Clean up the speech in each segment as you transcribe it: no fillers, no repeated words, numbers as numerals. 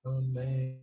Amen.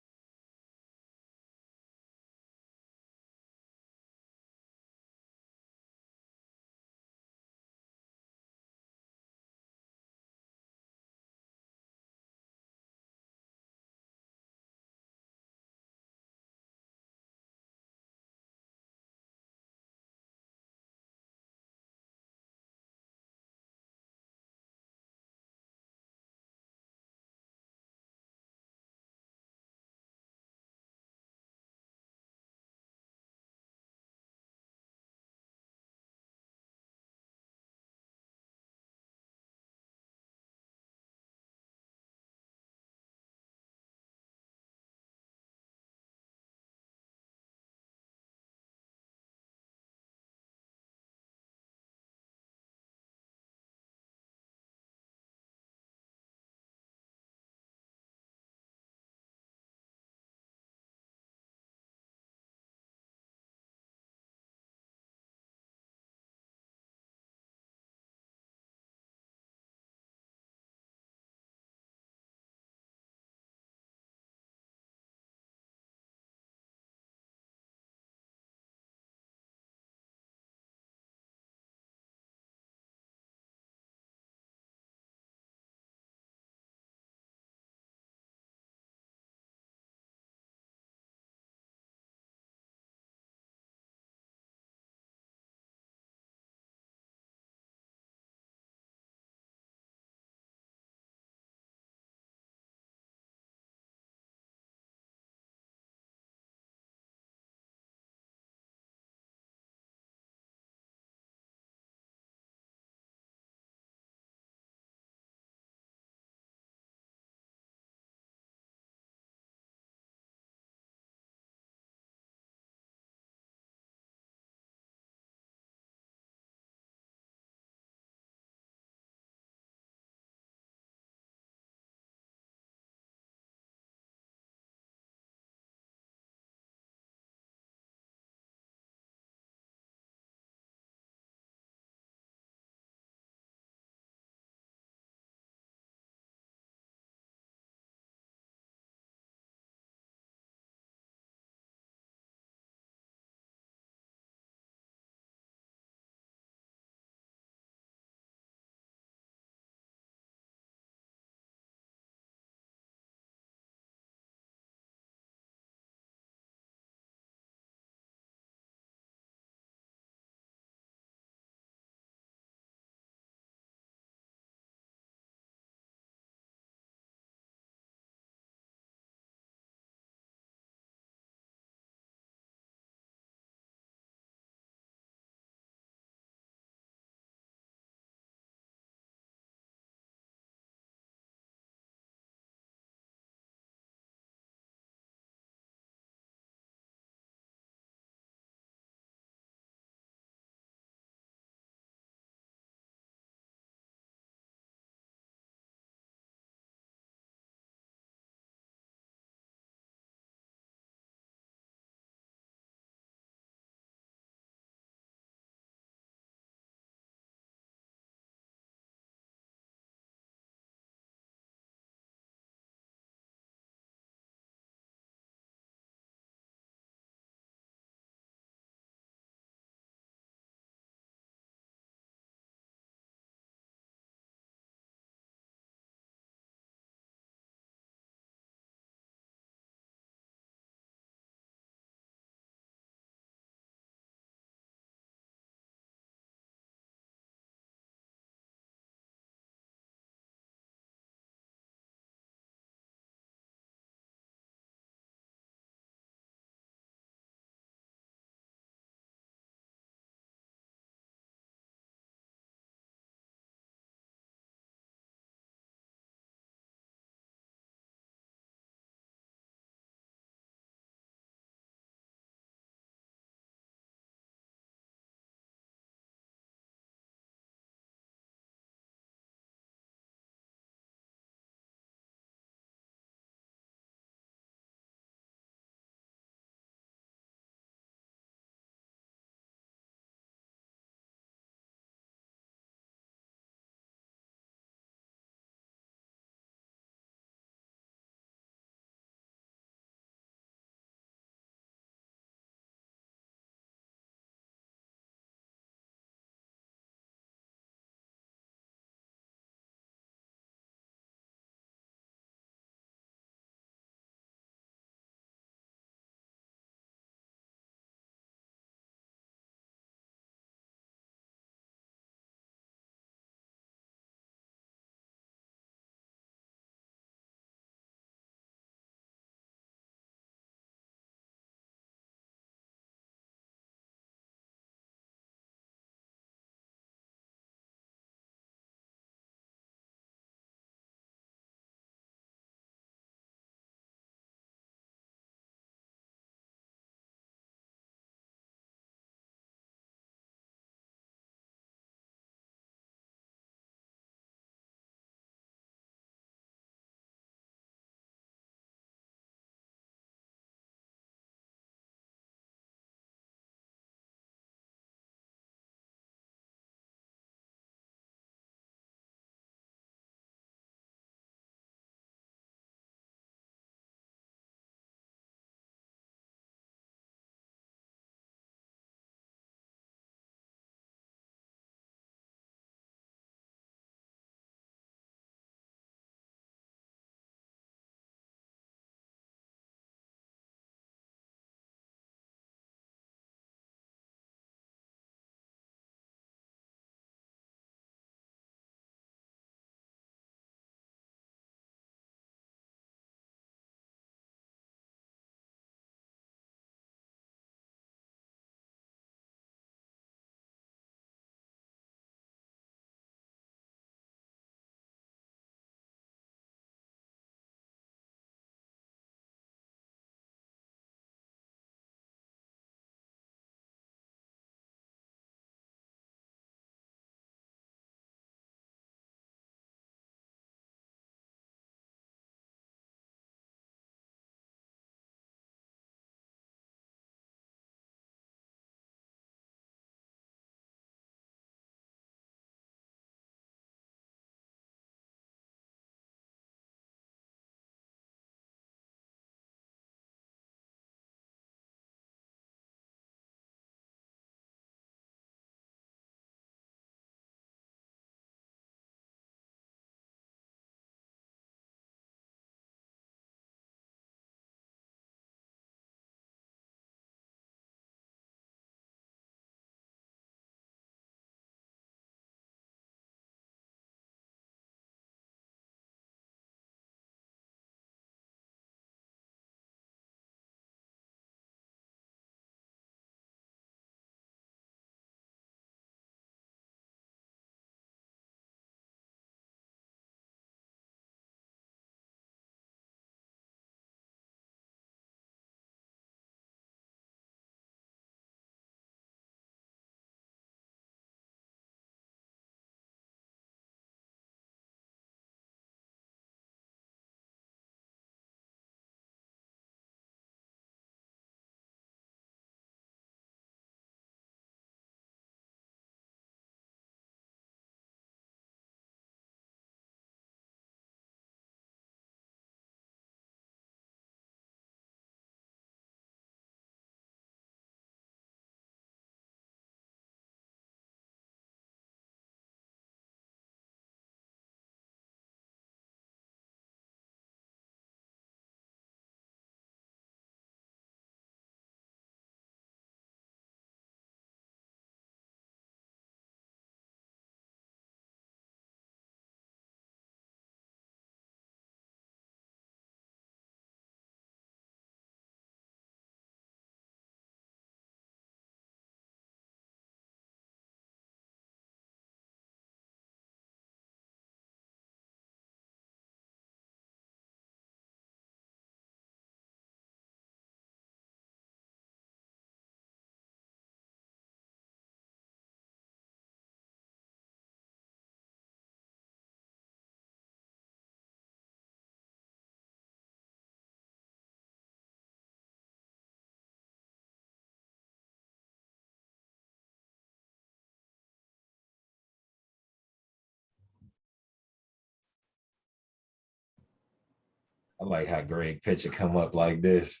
I like how Greg picture come up like this.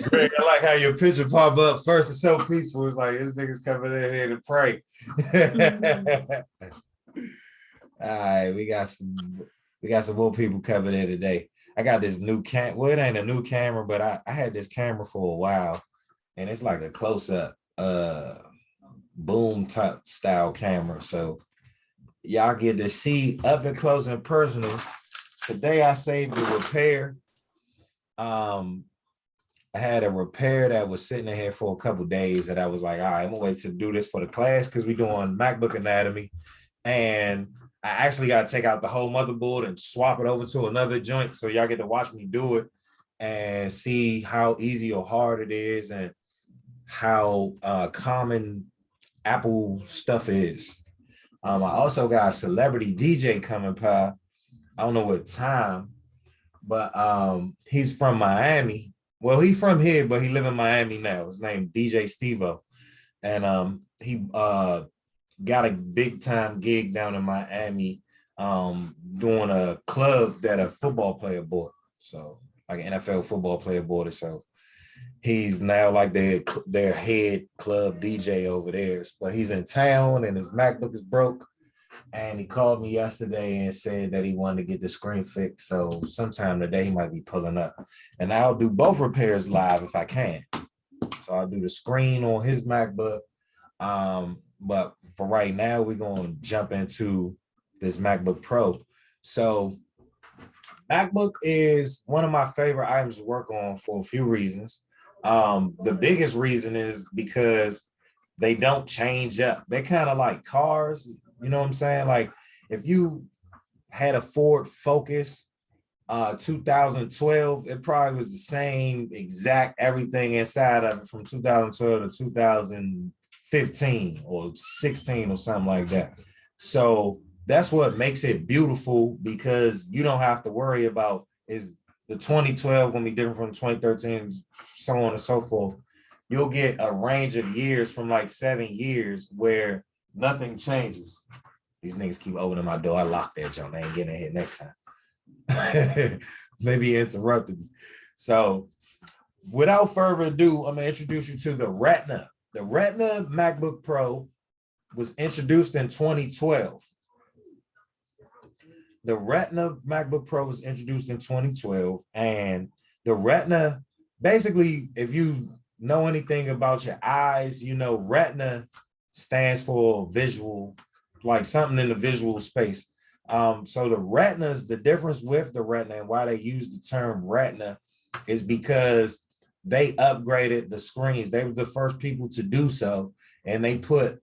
Greg, I like how your picture pop up first. It's so peaceful. It's like this nigga's coming in here to pray. All right, we got some more people coming in today. I got this new well, it ain't a new camera, but I had this camera for a while, and it's like a close-up boom type style camera. So y'all get to see up and close and personal. Today I saved a repair. I had a repair that was sitting in here for a couple days that I was like, all right, I'm gonna wait to do this for the class because we're doing MacBook anatomy. And I actually got to take out the whole motherboard and swap it over to another joint. So y'all get to watch me do it and see how easy or hard it is and how common Apple stuff is. I also got a celebrity DJ coming by. I don't know what time, but he's from Miami. Well, he's from here, but he live in Miami now. His name DJ Stevo. And he got a big time gig down in Miami doing a club that a football player bought. So like an NFL football player bought it. So he's now like their head club DJ over there. But he's in town and his MacBook is broke. And he called me yesterday and said that he wanted to get the screen fixed. So sometime today he might be pulling up. And I'll do both repairs live if I can. So I'll do the screen on his MacBook. But for right now, we're going to jump into this MacBook Pro. So MacBook is one of my favorite items to work on for a few reasons. The biggest reason is because they don't change up. They're kind of like cars. You know what I'm saying? Like if you had a Ford Focus 2012, it probably was the same exact everything inside of it from 2012 to 2015 or 16 or something like that. So that's what makes it beautiful because you don't have to worry about is the 2012 going to be different from 2013, so on and so forth. You'll get a range of years from like 7 years where nothing changes. These niggas keep opening my door. I locked that junk. I ain't getting in here next time. Maybe he interrupted me. So without further ado, I'm going to introduce you to the Retina. The Retina MacBook Pro was introduced in 2012. The Retina MacBook Pro was introduced in 2012. And the Retina, basically, if you know anything about your eyes, you know Retina stands for visual, like something in the visual space. So the Retinas, the difference with the Retina and why they use the term Retina is because they upgraded the screens. They were the first people to do so. And they put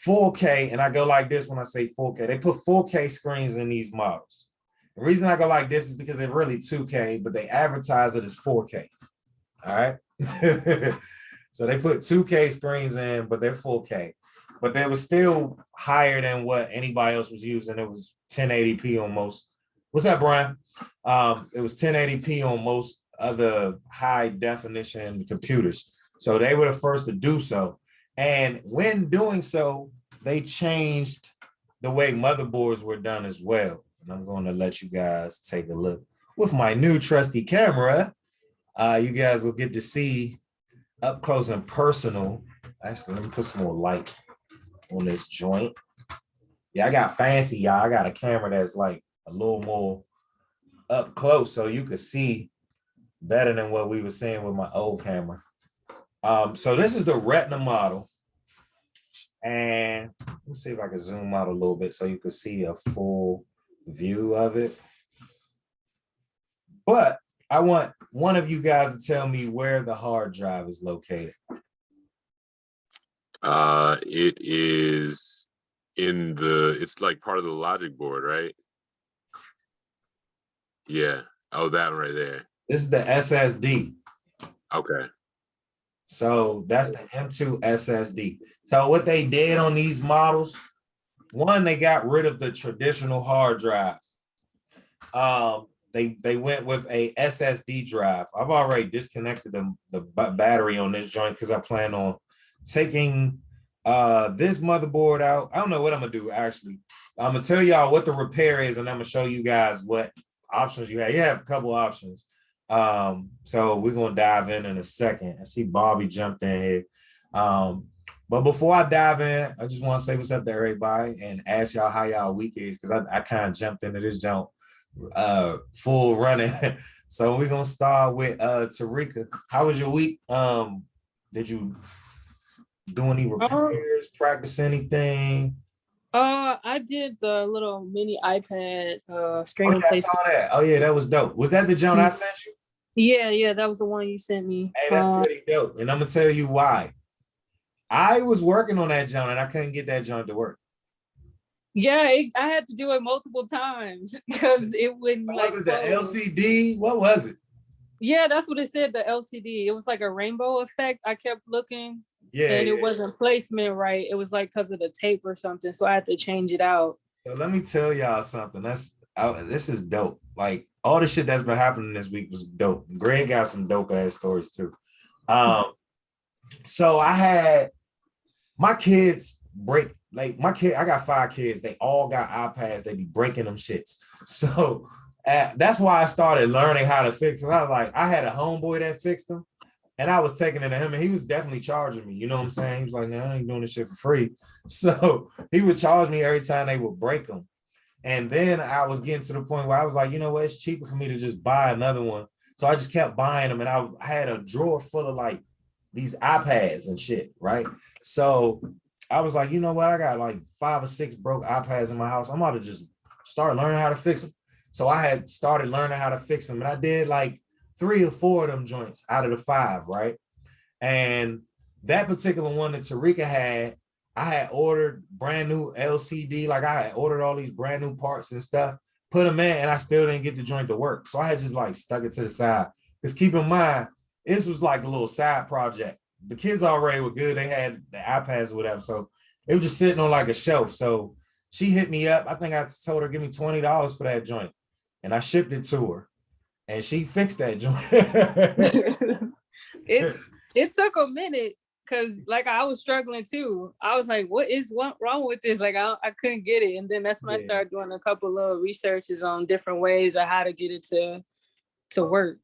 4K, and I go like this when I say 4K. They put 4K screens in these models. The reason I go like this is because they're really 2K, but they advertise it as 4K. All right. So they put 2K screens in, but they're 4K. But they were still higher than what anybody else was using. It was 1080p on most. What's that, Brian? It was 1080p on most other high definition computers. So they were the first to do so. And when doing so, they changed the way motherboards were done as well. And I'm going to let you guys take a look with my new trusty camera. You guys will get to see up close and personal. Actually, let me put some more light on this joint. Yeah, I got fancy, y'all. I got a camera that's like a little more up close so you could see better than what we were seeing with my old camera. So this is the Retina model. And let's see if I can zoom out a little bit so you can see a full view of it. But I want one of you guys to tell me where the hard drive is located. It is it's like part of the logic board, right? Yeah. Oh, that one right there. This is the SSD. Okay. So that's the M2 SSD. So what they did on these models, one, they got rid of the traditional hard drive. They went with a SSD drive. I've already disconnected the battery on this joint because I plan on taking this motherboard out. I don't know what I'm gonna do actually. I'm gonna tell y'all what the repair is, and I'm gonna show you guys what options you have. You have a couple options. So we're gonna dive in a second. I see Bobby jumped in here. But before I dive in, I just want to say what's up to everybody and ask y'all how y'all week is, because I kind of jumped into this jump full running. So we're gonna start with Tarika. How was your week? Did you do any repairs, practice anything? I did the little mini iPad screen Okay, I replacement. saw that. Oh yeah, that was dope. Was that the joint I sent you? Yeah, that was the one you sent me. Hey, that's pretty dope. And I'm gonna tell you why. I was working on that joint and I couldn't get that joint to work. Yeah, I had to do it multiple times because it wouldn't Was like it the LCD? What was it? Yeah, that's what it said, the LCD. It was like a rainbow effect. I kept looking. Yeah, and it wasn't placement right. It was like because of the tape or something. So I had to change it out. So let me tell y'all something. This is dope. Like all the shit that's been happening this week was dope. Greg got some dope ass stories too. So I had my kids break, like I got 5 kids. They all got iPads. They be breaking them shits. So that's why I started learning how to fix it. I was like, I had a homeboy that fixed them. And I was taking it to him, and he was definitely charging me. You know what I'm saying? He was like, "No, I ain't doing this shit for free." So he would charge me every time they would break them. And then I was getting to the point where I was like, you know what? It's cheaper for me to just buy another one. So I just kept buying them, and I had a drawer full of like these iPads and shit, right? So I was like, you know what? I got like 5 or 6 broke iPads in my house. I'm about to just start learning how to fix them. So I had started learning how to fix them, and I did like 3 or 4 of them joints out of the 5, right? And that particular one that Tarika had, I had ordered brand new LCD, like I had ordered all these brand new parts and stuff, put them in, and I still didn't get the joint to work. So I had just like stuck it to the side. Because keep in mind, this was like a little side project. The kids already were good. They had the iPads or whatever. So it was just sitting on like a shelf. So she hit me up. I think I told her, give me $20 for that joint. And I shipped it to her. And she fixed that joint. it took a minute because like I was struggling too. I was like, what wrong with this? Like I couldn't get it. And then that's when I started doing a couple of researches on different ways of how to get it to work.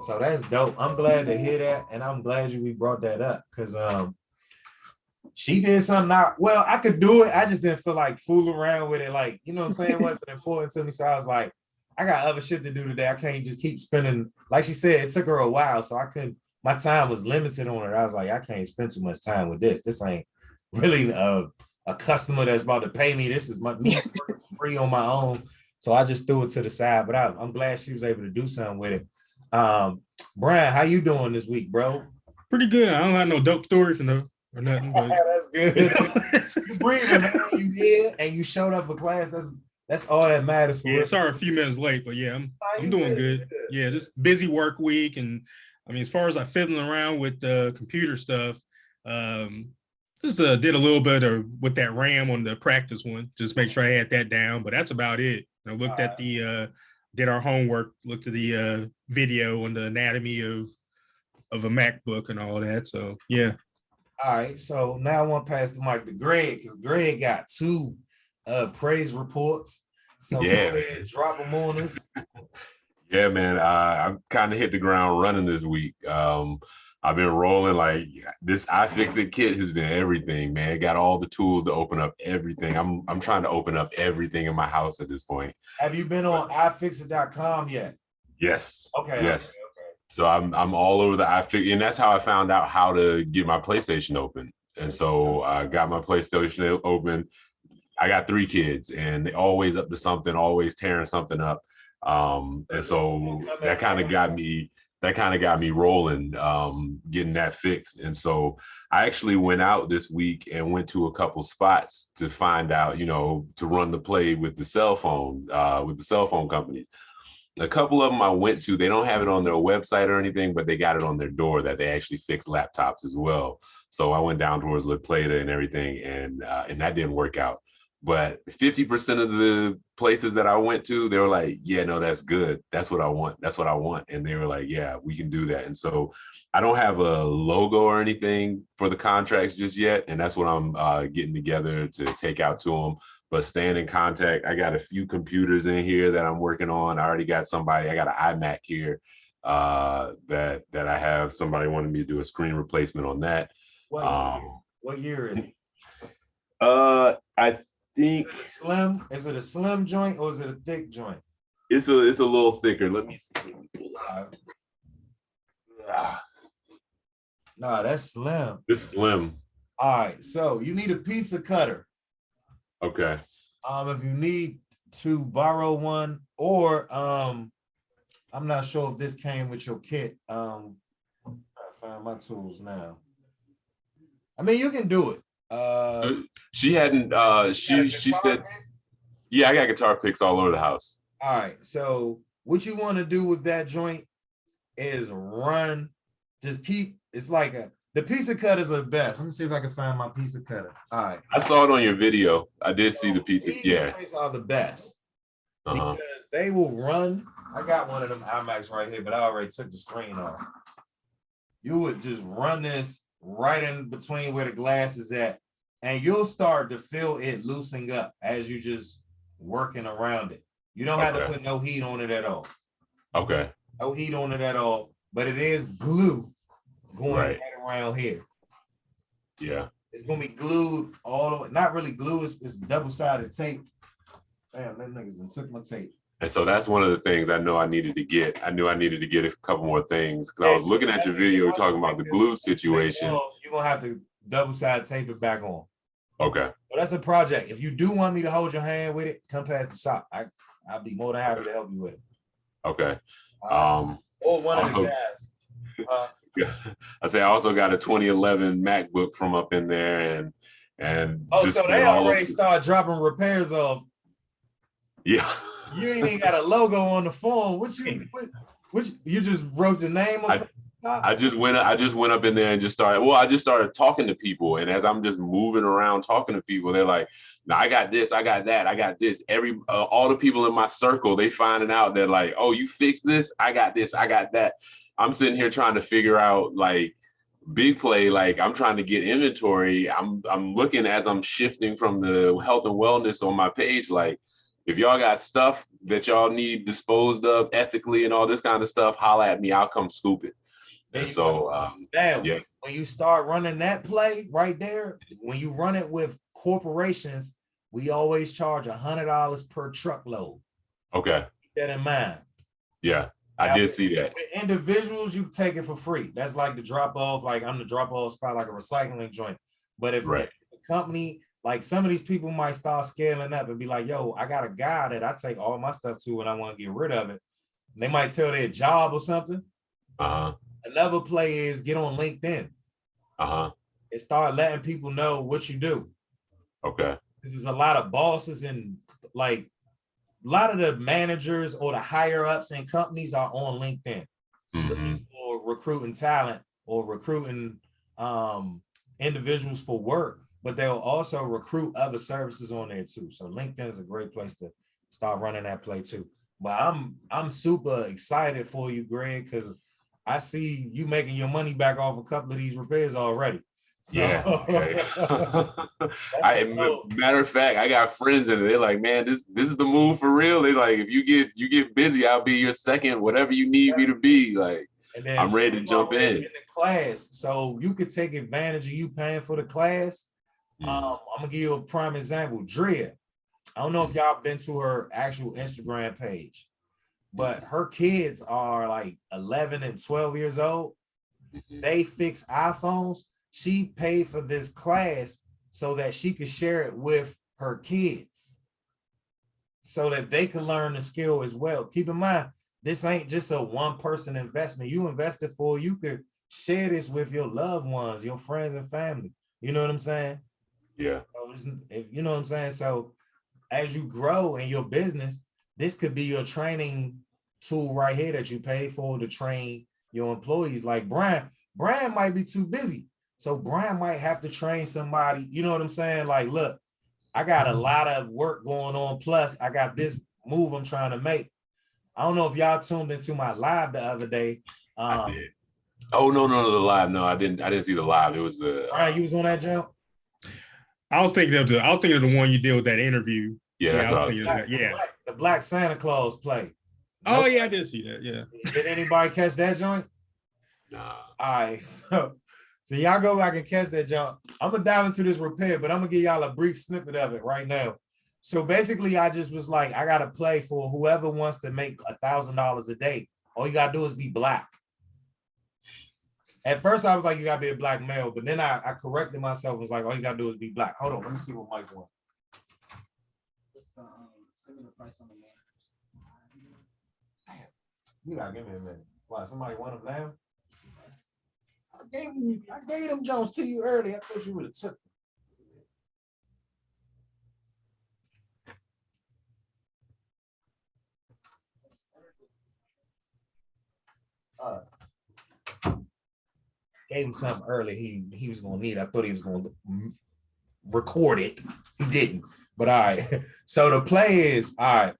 So that's dope. I'm glad to hear that. And I'm glad we brought that up because she did something well, I could do it. I just didn't feel like fooling around with it. Like, you know what I'm saying? It wasn't important to me. So I was like, I got other shit to do today. I can't just keep spending. Like she said, it took her a while, so I couldn't. My time was limited on it. I was like, I can't spend too much time with this. This ain't really a customer that's about to pay me. This is me free on my own. So I just threw it to the side. But I'm glad she was able to do something with it. Brian, how you doing this week, bro? Pretty good. I don't have no dope stories or nothing. But that's good. You breathing, man. You here and you showed up for class. That's all that matters. Yeah, sorry, a few minutes late, but yeah, I'm doing good. Yeah, just busy work week, and I mean, as far as I fiddling around with the computer stuff, just did a little bit with that RAM on the practice one, just make sure I had that down. But that's about it. I looked at did our homework, looked at the video on the anatomy of a MacBook and all that. So yeah. All right, so now I want to pass the mic to Greg because Greg got 2 praise reports. So go ahead, drop them on us. Yeah, man. I kind of hit the ground running this week. I've been rolling like this iFixit kit has been everything, man. It got all the tools to open up everything. I'm trying to open up everything in my house at this point. Have you been on iFixit.com yet? Yes. Okay. Yes. Okay. So I'm all over the iFixit, and that's how I found out how to get my PlayStation open. And so I got my PlayStation open. I got 3 kids and they always up to something, always tearing something up. And so that kind of got me rolling, getting that fixed. And so I actually went out this week and went to a couple spots to find out, to run the play with the cell phone companies. A couple of them I went to, they don't have it on their website or anything, but they got it on their door that they actually fix laptops as well. So I went down towards La Plata and everything, and that didn't work out. But 50% of the places that I went to, they were like, yeah, no, that's good. That's what I want. That's what I want. And they were like, yeah, we can do that. And so I don't have a logo or anything for the contracts just yet. And that's what I'm getting together to take out to them. but staying in contact. I got a few computers in here that I'm working on. I already got somebody. I got an iMac here that I have somebody wanted me to do a screen replacement on that. What year is it? I think Is it a slim joint or is it a thick joint? it's a little thicker. Let me see. Nah, that's slim. It's slim. All right, so you need a pizza cutter. Okay. If you need to borrow one, or I'm not sure if this came with your kit. I find my tools now. I mean, you can do it. She hadn't. She said, "Yeah, I got guitar picks all over the house." All right, so what you want to do with that joint is run. Just keep. It's like the pizza cutters are the best. Let me see if I can find my pizza cutter. All right. I saw it on your video. I did see the pizza. Yeah. These are the best because they will run. I got one of them iMacs right here, but I already took the screen off. You would just run this right in between where the glass is at, and you'll start to feel it loosening up as you just working around it. You don't have to put no heat on it at all. Okay. No heat on it at all, but it is glue going right around here. Yeah. It's gonna be glued all the way. Not really glue, it's double-sided tape. Damn, that niggas done took my tape. And so that's one of the things I know I needed to get. I knew I needed to get a couple more things because I was looking at your video talking about the glue situation. You're gonna have to double-sided tape it back on. Okay. Well, that's a project. If you do want me to hold your hand with it, come past the shop. I'll be more than happy to help you with it. Okay. Or one of the guys. I say I also got a 2011 MacBook from up in there, and so they already start dropping repairs off. Yeah. You ain't even got a logo on the phone. What you just wrote the name of? I just went up in there and just started. Well, I just started talking to people, and as I'm just moving around talking to people, they're like, "No, I got this, I got that, I got this." All the people in my circle, they finding out they're like, "Oh, you fixed this? I got this, I got that." I'm sitting here trying to figure out like big play, like I'm trying to get inventory. I'm looking as I'm shifting from the health and wellness on my page, like if y'all got stuff that y'all need disposed of ethically and all this kind of stuff, holla at me. I'll come scoop it. And so, yeah. When you start running that play right there, when you run it with corporations, we always charge $100 per truckload. Okay. Keep that in mind. Yeah, I did see that. With individuals, you take it for free. That's like the drop off. Like I'm the drop off spot, like a recycling joint. But if the company, like some of these people might start scaling up and be like, "Yo, I got a guy that I take all my stuff to and I want to get rid of it." And they might tell their job or something. Another play is get on LinkedIn. And start letting people know what you do. Okay. This is a lot of bosses and like a lot of the managers or the higher ups in companies are on LinkedIn. For recruiting talent or recruiting individuals for work, but they'll also recruit other services on there too. So LinkedIn is a great place to start running that play too. But I'm super excited for you, Greg, because I see you making your money back off a couple of these repairs already. So, matter of fact, I got friends in it. They're like, "Man, this is the move for real." They like, if you get busy, I'll be your second, whatever you need me to be. Like, I'm ready to jump in the class, so you could take advantage of you paying for the class. I'm gonna give you a prime example. Drea, I don't know if y'all been to her actual Instagram page, but her kids are like 11 and 12 years old. They fix iPhones. She paid for this class so that she could share it with her kids so that they can learn the skill as well. Keep in mind, this ain't just a one-person investment. You invested for, you could share this with your loved ones, your friends and family. You know what I'm saying? Yeah. So you know what I'm saying? So as you grow in your business, this could be your training tool right here that you pay for to train your employees. Like Brian might be too busy. So Brian might have to train somebody. You know what I'm saying? Like, look, I got a lot of work going on. Plus, I got this move I'm trying to make. I don't know if y'all tuned into my live the other day. I did. Oh, no, the live. No, I didn't see the live. It was the Brian, you was on that jump? I was thinking of the one you did with that interview. Yeah, Yeah, that's I was what I was thinking of thinking. that. Yeah. The Black Santa Claus play. Oh Nope. yeah, I did see that. Yeah. Did anybody catch that joint? Nah. All right, so y'all go back and catch that jump. I'm gonna dive into this repair, but I'm gonna give y'all a brief snippet of it right now. So basically, I just was like, I gotta play for whoever wants to make $1,000 a day. All you gotta do is be black. At first, I was like, you gotta be a black male, but then I corrected myself. I was like, all you gotta do is be black. Hold on, let me see what Mike wants. Similar price on the man. Damn, you gotta give me a minute. Why, somebody want them now? I gave them Jones to you early. I thought you would have took them. Gave him something early. He was gonna need. I thought he was gonna record it. He didn't. But all right. So the play is all right.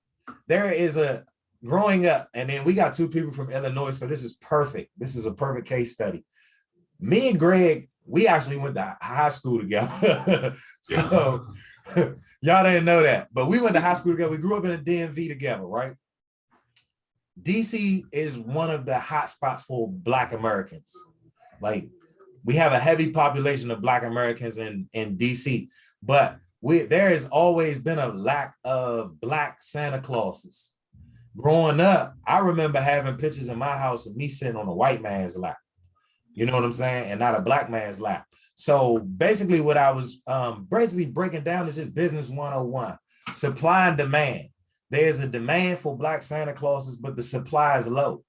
There is a growing up, and then we got two people from Illinois. So this is perfect. This is a perfect case study. Me and Greg, we actually went to high school together. So y'all didn't know that, but we went to high school together. We grew up in the DMV together, right? DC is one of the hot spots for Black Americans. Like, we have a heavy population of Black Americans in DC, but there has always been a lack of Black Santa Clauses. Growing up, I remember having pictures in my house of me sitting on a white man's lap. You know what I'm saying? And not a black man's lap. So basically what I was basically breaking down is just business 101, supply and demand. There's a demand for Black Santa Clauses, but the supply is low.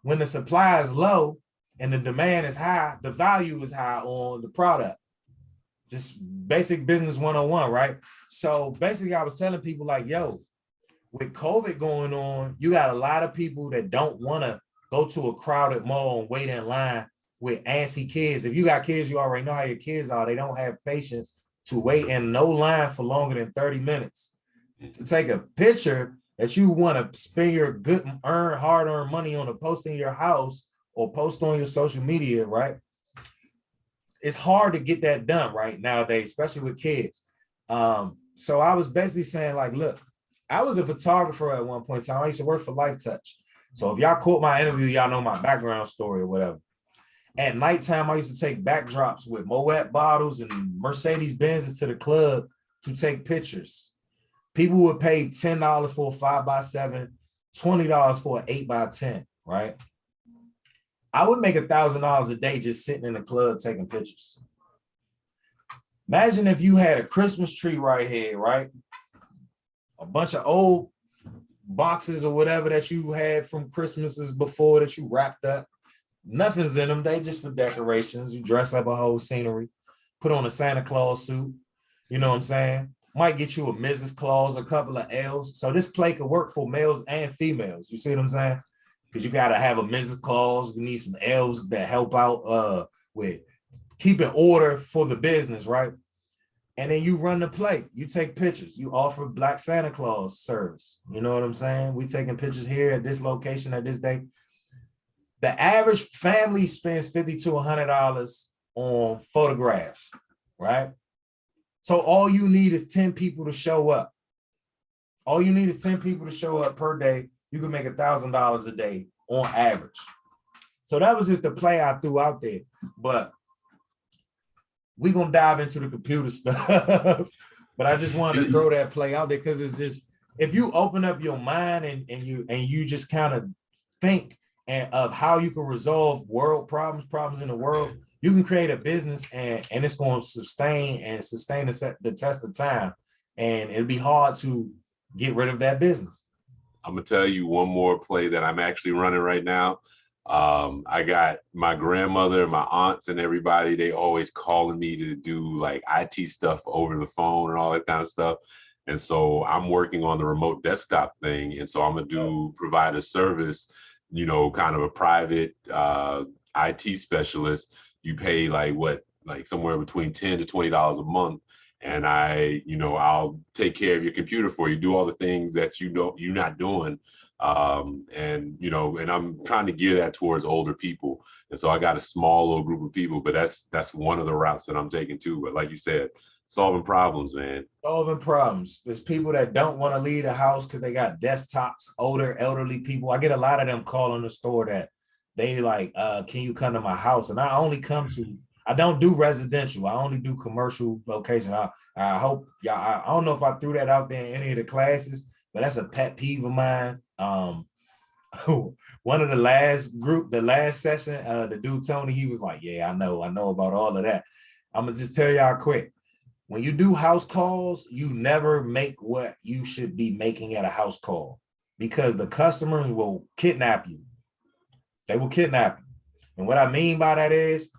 When the supply is low and the demand is high, the value is high on the product. Just basic business 101, right? So basically I was telling people like, yo, with COVID going on, you got a lot of people that don't want to go to a crowded mall and wait in line with antsy kids. If you got kids, you already know how your kids are. They don't have patience to wait in no line for longer than 30 minutes to take a picture that you want to spend your good hard-earned money on to post in your house or post on your social media, right? It's hard to get that done right nowadays, especially with kids. So I was basically saying like, look, I was a photographer at one point in time. I used to work for Light Touch. So if y'all caught my interview, y'all know my background story or whatever. At nighttime, I used to take backdrops with Moet bottles and Mercedes Benzes to the club to take pictures. People would pay $10 for a 5x7, $20 for an 8x10, right? I would make $1,000 a day just sitting in the club taking pictures. Imagine if you had a Christmas tree right here, right? A bunch of old boxes or whatever that you had from Christmases before that you wrapped up. Nothing's in them. They just for decorations. You dress up a whole scenery, put on a Santa Claus suit. You know what I'm saying? Might get you a Mrs. Claus, a couple of L's. So this play could work for males and females. You see what I'm saying? Because you got to have a Mrs. Claus. You need some L's that help out with keeping order for the business, right? And then you run the play. You take pictures. You offer Black Santa Claus service. You know what I'm saying? We taking pictures here at this location at this day. The average family spends $50 to $100 on photographs, right? So all you need is 10 people to show up. All you need is 10 people to show up per day. You can make $1,000 a day on average. So that was just the play I threw out there. But we're going to dive into the computer stuff. But I just wanted to throw that play out there because it's just, if you open up your mind and you just kind of think of how you can resolve world problems in the world, you can create a business and it's going to sustain the test of time. And it'll be hard to get rid of that business. I'm gonna tell you one more play that I'm actually running right now. I got my grandmother, my aunts, and everybody. They always calling me to do like IT stuff over the phone and all that kind of stuff. And so I'm working on the remote desktop thing. And so I'm gonna provide a service, you know, kind of a private IT specialist. You pay like somewhere between $10 to $20 a month. And I'll take care of your computer for you, do all the things that you're not doing. And I'm trying to gear that towards older people. And so I got a small little group of people, but that's one of the routes that I'm taking too. But like you said, solving problems, man. Solving problems. There's people that don't want to leave the house because they got desktops, older, elderly people. I get a lot of them calling the store that they like, can you come to my house? And I don't do residential. I only do commercial location. I hope y'all, I don't know if I threw that out there in any of the classes, but that's a pet peeve of mine. One of the last session, the dude Tony, he was like, yeah, I know about all of that. I'm gonna just tell y'all quick. When you do house calls, you never make what you should be making at a house call because the customers will kidnap you. They will kidnap you. And what I mean by that is,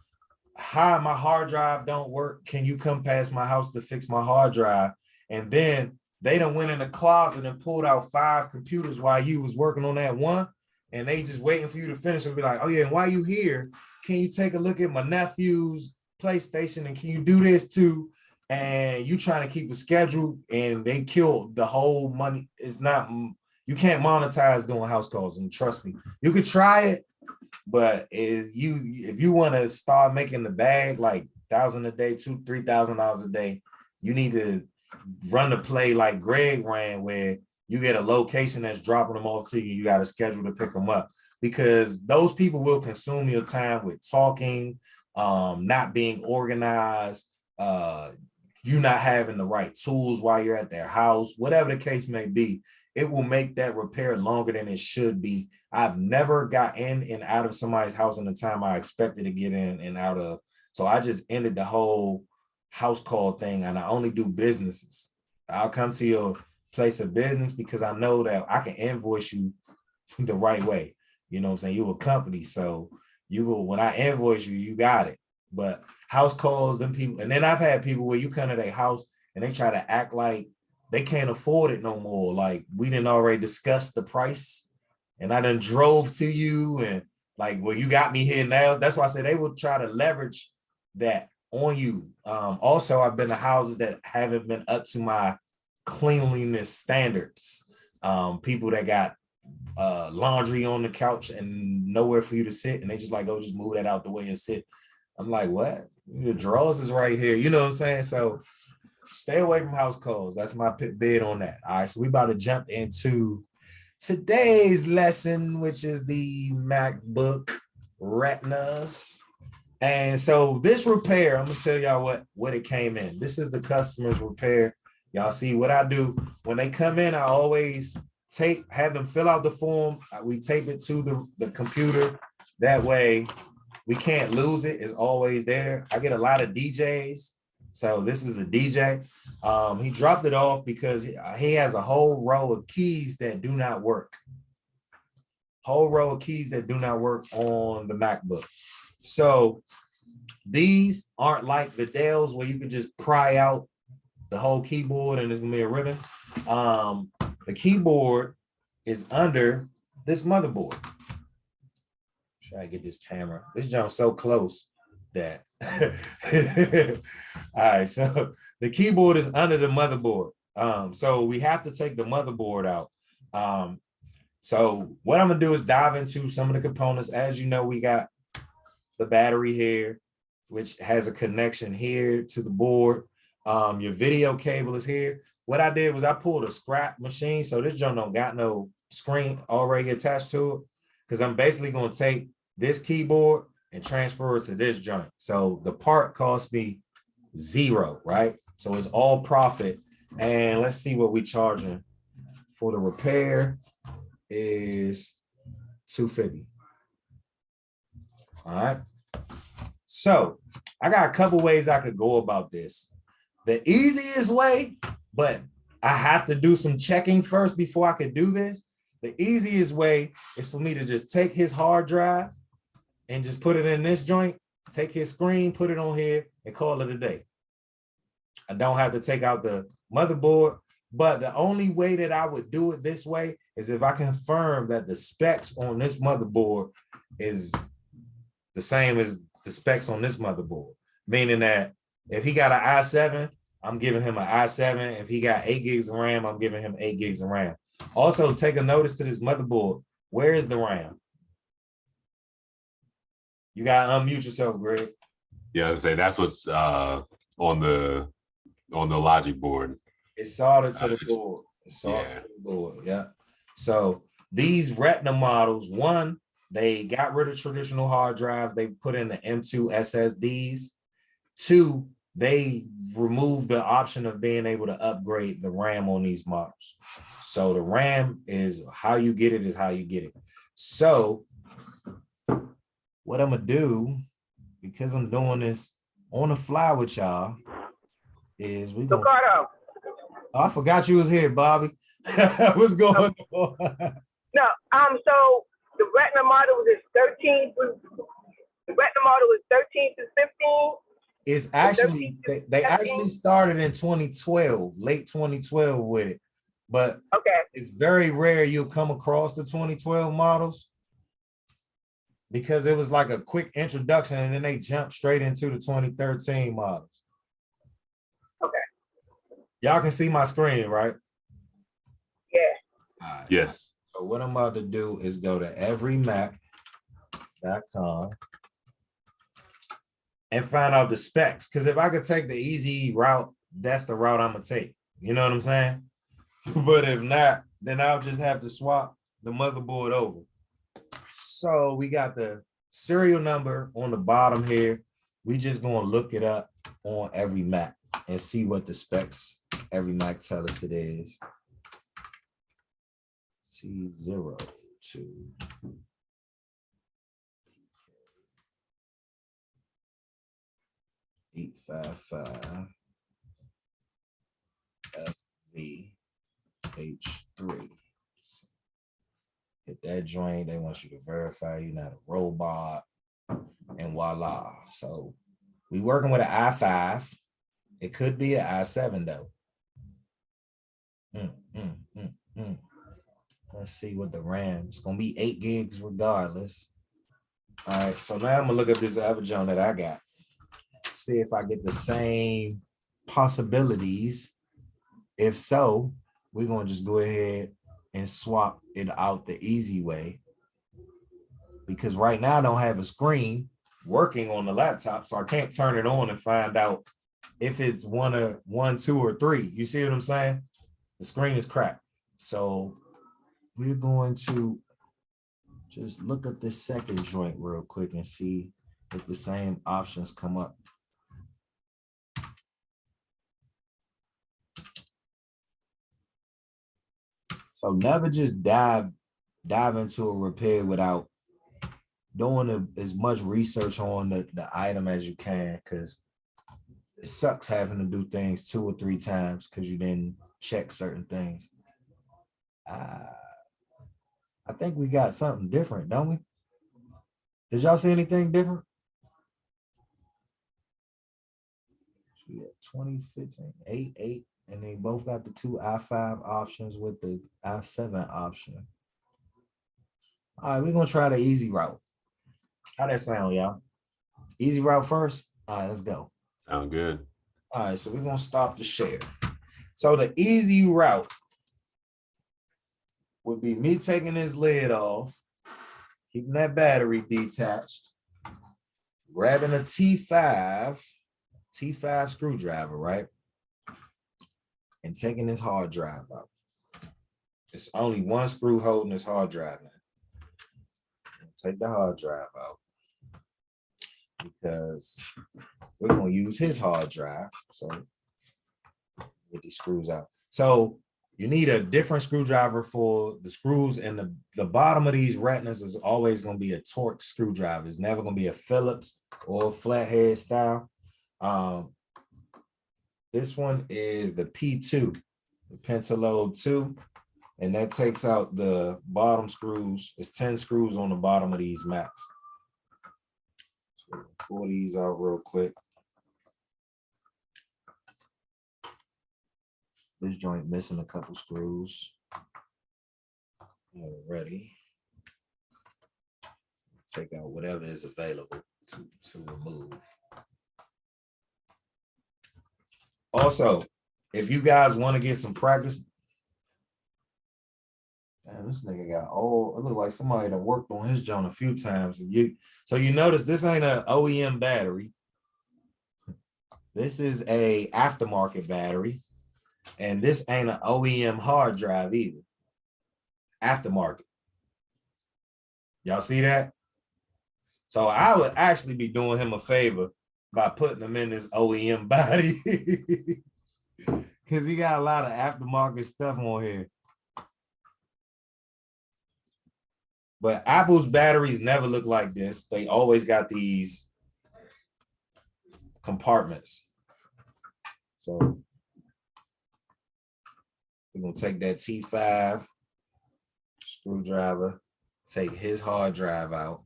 hi, my hard drive don't work. Can you come past my house to fix my hard drive? And then they done went in the closet and pulled out 5 computers while you was working on that one. And they just waiting for you to finish and be like, oh yeah, and while you here, can you take a look at my nephew's PlayStation and can you do this too? And you trying to keep a schedule and they killed the whole money. It's not, you can't monetize doing house calls, and trust me, you could try it, but if you want to start making the bag like $1,000 a day, $2,000-$3,000 a day, you need to run the play like Greg ran, where you get a location that's dropping them off to you. You got a schedule to pick them up because those people will consume your time with talking, not being organized, you not having the right tools while you're at their house, whatever the case may be. It will make that repair longer than it should be. I've never got in and out of somebody's house in the time I expected to get in and out of. So I just ended the whole house call thing, and I only do businesses. I'll come to your place of business because I know that I can invoice you the right way. You know what I'm saying? You're a company, so you go, when I invoice you, you got it. But house calls, them people, and then I've had people where you come to their house and they try to act like they can't afford it no more. Like we didn't already discuss the price and I done drove to you and like, well, you got me here now. That's why I said they will try to leverage that on you. Also, I've been to houses that haven't been up to my cleanliness standards. People that got laundry on the couch and nowhere for you to sit, and they just like, oh, just move that out the way and sit. I'm like, what? Your drawers is right here. You know what I'm saying? So stay away from house calls. That's my bid on that. All right, so we about to jump into today's lesson, which is the MacBook Retinas. And so this repair, I'm gonna tell y'all what it came in. This is the customer's repair. Y'all see what I do when they come in. I always have them fill out the form. We tape it to the computer. That way we can't lose it. It's always there. I get a lot of DJs. So this is a DJ. He dropped it off because he has a whole row of keys that do not work. Whole row of keys that do not work on the MacBook. So these aren't like the Dells where you can just pry out the whole keyboard and it's gonna be a ribbon. The keyboard is under this motherboard. Try to get this camera. This jump's so close that. All right, so the keyboard is under the motherboard. So we have to take the motherboard out. So what I'm gonna do is dive into some of the components. As you know, we got the battery here, which has a connection here to the board. Your video cable is here. What I did was I pulled a scrap machine. So this junk don't got no screen already attached to it, because I'm basically gonna take this keyboard and transfer it to this joint. So the part cost me $0, right? So it's all profit. And let's see what we charging for the repair is $250. All right. So I got a couple ways I could go about this. The easiest way, but I have to do some checking first before I could do this. The easiest way is for me to just take his hard drive and just put it in this joint, take his screen, put it on here, and call it a day. I don't have to take out the motherboard, but the only way that I would do it this way is if I confirm that the specs on this motherboard is the same as the specs on this motherboard, meaning that if he got an i7, I'm giving him an i7. If he got 8 gigs of RAM, I'm giving him 8 gigs of RAM. Also, take a notice to this motherboard. Where is the RAM? You gotta unmute yourself, Greg. Yeah, I say that's what's on the on the logic board. It's soldered to the board. It's soldered Yeah. to the board. Yeah. So these Retina models, one, they got rid of traditional hard drives. They put in the M2 SSDs. Two, they removed the option of being able to upgrade the RAM on these models. So the RAM is how you get it is how you get it. So what I'm gonna do, because I'm doing this on the fly with y'all, is we gonna. Ricardo. I forgot you was here, Bobby. What's going on? No, so the Retina model is 13 through. The Retina model is 13 through 15. It's actually they actually started in 2012, late 2012 with it, but Okay. it's very rare you'll come across the 2012 models because it was like a quick introduction and then they jumped straight into the 2013 models. Okay. Y'all can see my screen, right? Yeah. All right. Yes. So what I'm about to do is go to everymac.com and find out the specs. Because if I could take the easy route, that's the route I'm gonna take. You know what I'm saying? But if not, then I'll just have to swap the motherboard over. So we got the serial number on the bottom here. We just gonna look it up on every Mac and see what the specs every Mac tell us it is. C02. 855 FVH3. Hit that joint. They want you to verify you're not a robot, and voila. So we working with an i5. It could be an i7 though. Let's see what the RAM. It's gonna be 8 gigs regardless. All right, so now I'm gonna look at this other joint that I got. See if I get the same possibilities. If so, we're gonna just go ahead and swap it out the easy way. Because right now I don't have a screen working on the laptop, so I can't turn it on and find out if it's one, 2, or 3. You see what I'm saying? The screen is cracked. So we're going to just look at this second joint real quick and see if the same options come up. So never just dive into a repair without doing as much research on the item as you can, because it sucks having to do things 2 or 3 times because you didn't check certain things. I think we got something different, don't we? Did y'all see anything different? So we got 2015, 8, and they both got the 2 i5 options with the i7 option. All right, we're gonna try the easy route. How that sound, y'all? Easy route first? All right, let's go. Sound good. All right, so we're gonna stop the share. So the easy route would be me taking this lid off, keeping that battery detached, grabbing a T5 screwdriver, right? And taking this hard drive out. It's only one screw holding this hard drive in. Take the hard drive out because we're going to use his hard drive. So get these screws out. So you need a different screwdriver for the screws, and the bottom of these Retinas is always going to be a Torx screwdriver. It's never going to be a Phillips or a flathead style. This one is the P2, the Pentalode 2, and that takes out the bottom screws. It's 10 screws on the bottom of these Macs. So pull these out real quick. This joint missing a couple screws. Already. Take out whatever is available to remove. Also, if you guys want to get some practice, man, this nigga got old. It looked like somebody that worked on his joint a few times. So you notice this ain't an OEM battery. This is a aftermarket battery, and this ain't an OEM hard drive either. Aftermarket. Y'all see that? So I would actually be doing him a favor by putting him in this OEM body because he got a lot of aftermarket stuff on here. But Apple's batteries never look like this. They always got these compartments. So we're gonna take that T5 screwdriver, take his hard drive out,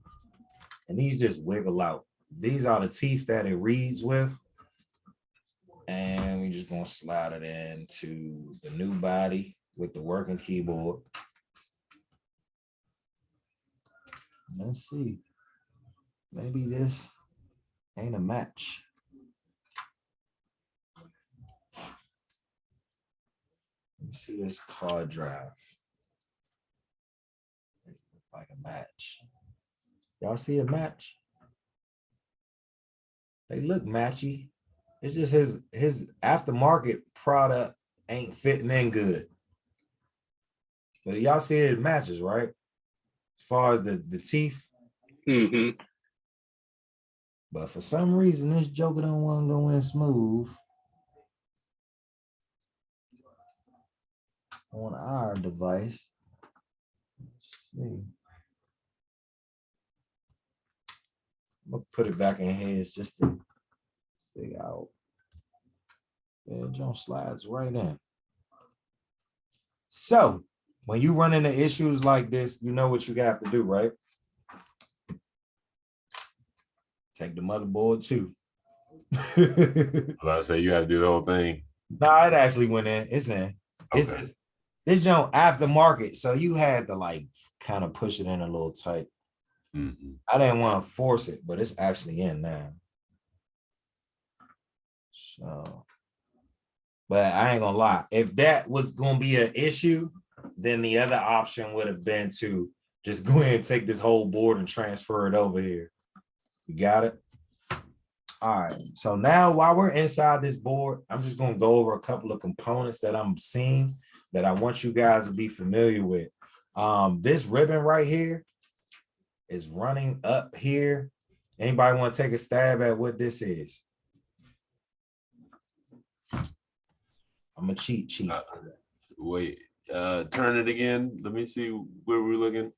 and these just wiggle out. These are the teeth that it reads with. And we're just gonna slide it into the new body with the working keyboard. Let's see. Maybe this ain't a match. Let me see this hard drive. Like a match. Y'all see a match? They look matchy. It's just his aftermarket product ain't fitting in good. But y'all see it matches, right? As far as the teeth. Mm-hmm. But for some reason, this joker don't want to go in smooth on our device. Let's see. I'm gonna put it back in his just to figure out. Yeah, John slides right in. So when you run into issues like this, you know what you have to do, right? Take the motherboard too. I say you got to do the whole thing. Nah, it actually went in. It's in. Okay. This John aftermarket, so you had to like kind of push it in a little tight. Mm-hmm. I didn't want to force it, but it's actually in now. So, but I ain't gonna lie. If that was gonna be an issue, then the other option would have been to just go ahead and take this whole board and transfer it over here. You got it? All right. So now while we're inside this board, I'm just gonna go over a couple of components that I'm seeing that I want you guys to be familiar with. This ribbon right here is running up here. Anybody want to take a stab at what this is? I'm a cheat sheet. Wait, turn it again. Let me see where we're looking.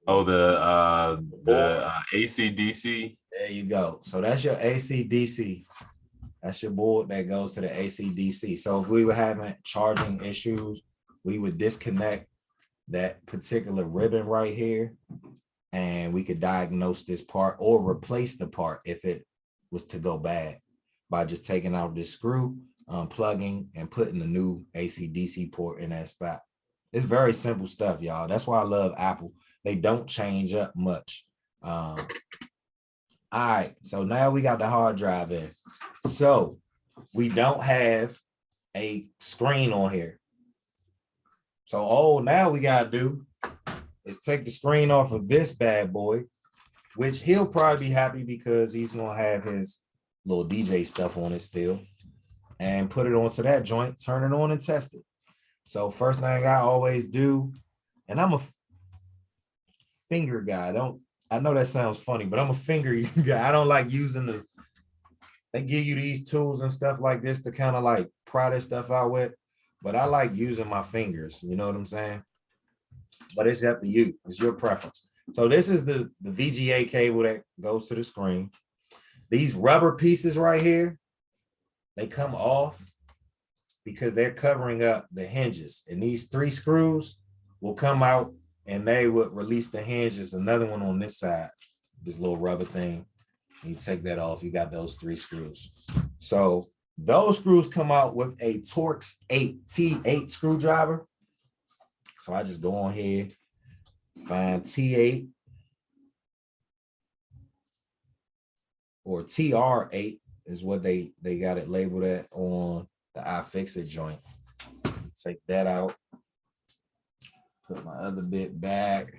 Oh, the AC/DC. There you go. So that's your AC/DC. That's your board that goes to the AC/DC. So if we were having charging issues, we would disconnect that particular ribbon right here, and we could diagnose this part or replace the part if it was to go bad by just taking out this screw, unplugging, and putting the new AC/DC port in that spot. It's very simple stuff, y'all. That's why I love Apple. They don't change up much. All right, so now we got the hard drive in. So we don't have a screen on here. So all now we gotta do is take the screen off of this bad boy, which he'll probably be happy because he's gonna have his little DJ stuff on it still, and put it onto that joint, turn it on and test it. So first thing I always do, and I'm a finger guy. I know that sounds funny, but I'm a finger guy. I don't like using they give you these tools and stuff like this to kind of like pry this stuff out with, but I like using my fingers, you know what I'm saying? But it's up to you, it's your preference. So this is the VGA cable that goes to the screen. These rubber pieces right here, they come off because they're covering up the hinges, and these 3 screws will come out and they would release the hinges. Another one on this side, this little rubber thing. You take that off, you got those 3 screws. So those screws come out with a Torx T8 screwdriver. So I just go on here, find T8 or TR8 is what they got it labeled at on the iFixit joint. Take that out. Put my other bit back.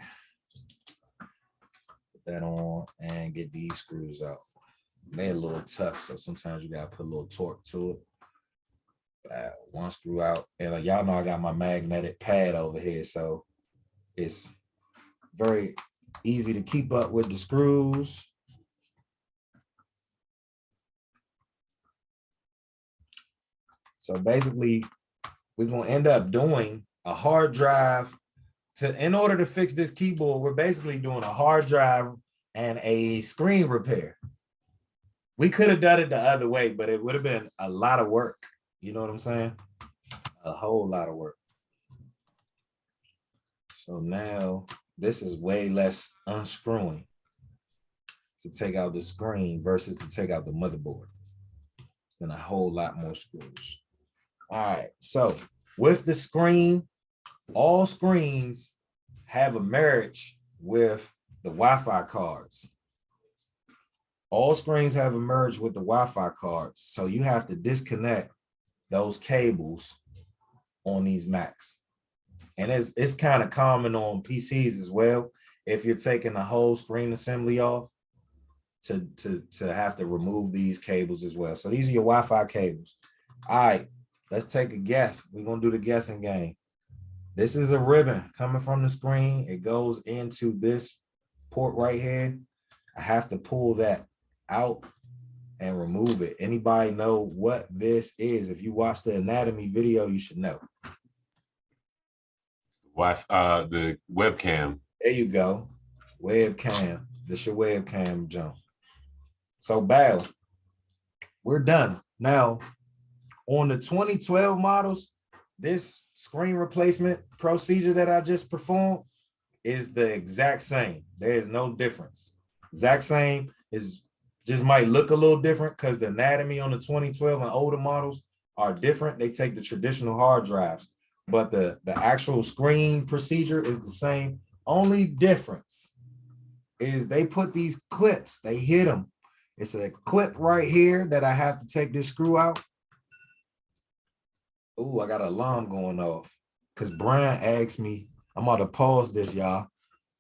Put that on and get these screws out. They're a little tough, so sometimes you gotta put a little torque to it. One screw out, and y'all know I got my magnetic pad over here, so it's very easy to keep up with the screws. So basically, we're gonna end up doing a hard drive in order to fix this keyboard. We're basically doing a hard drive and a screen repair. We could have done it the other way, but it would have been a lot of work. You know what I'm saying? A whole lot of work. So now this is way less unscrewing to take out the screen versus to take out the motherboard. And a whole lot more screws. All right, so with the screen, all screens have a marriage with the Wi-Fi cards. All screens have a merge with the Wi-Fi cards. So you have to disconnect those cables on these Macs. And it's kind of common on PCs as well. If you're taking the whole screen assembly off, to have to remove these cables as well. So these are your Wi-Fi cables. All right, let's take a guess. We're gonna do the guessing game. This is a ribbon coming from the screen. It goes into this port right here. I have to pull that out and remove it. Anybody know what this is? If you watch the anatomy video, you should know. The webcam. There you go. Webcam. This your webcam jump. So Bal, we're done. Now, on the 2012 models, this screen replacement procedure that I just performed is the exact same. There is no difference. Exact same. Is just might look a little different because the anatomy on the 2012 and older models are different. They take the traditional hard drives, but the actual screen procedure is the same. Only difference is they put these clips, they hit them. It's a clip right here that I have to take this screw out. Oh, I got an alarm going off because Brian asked me, I'm about to pause this, y'all,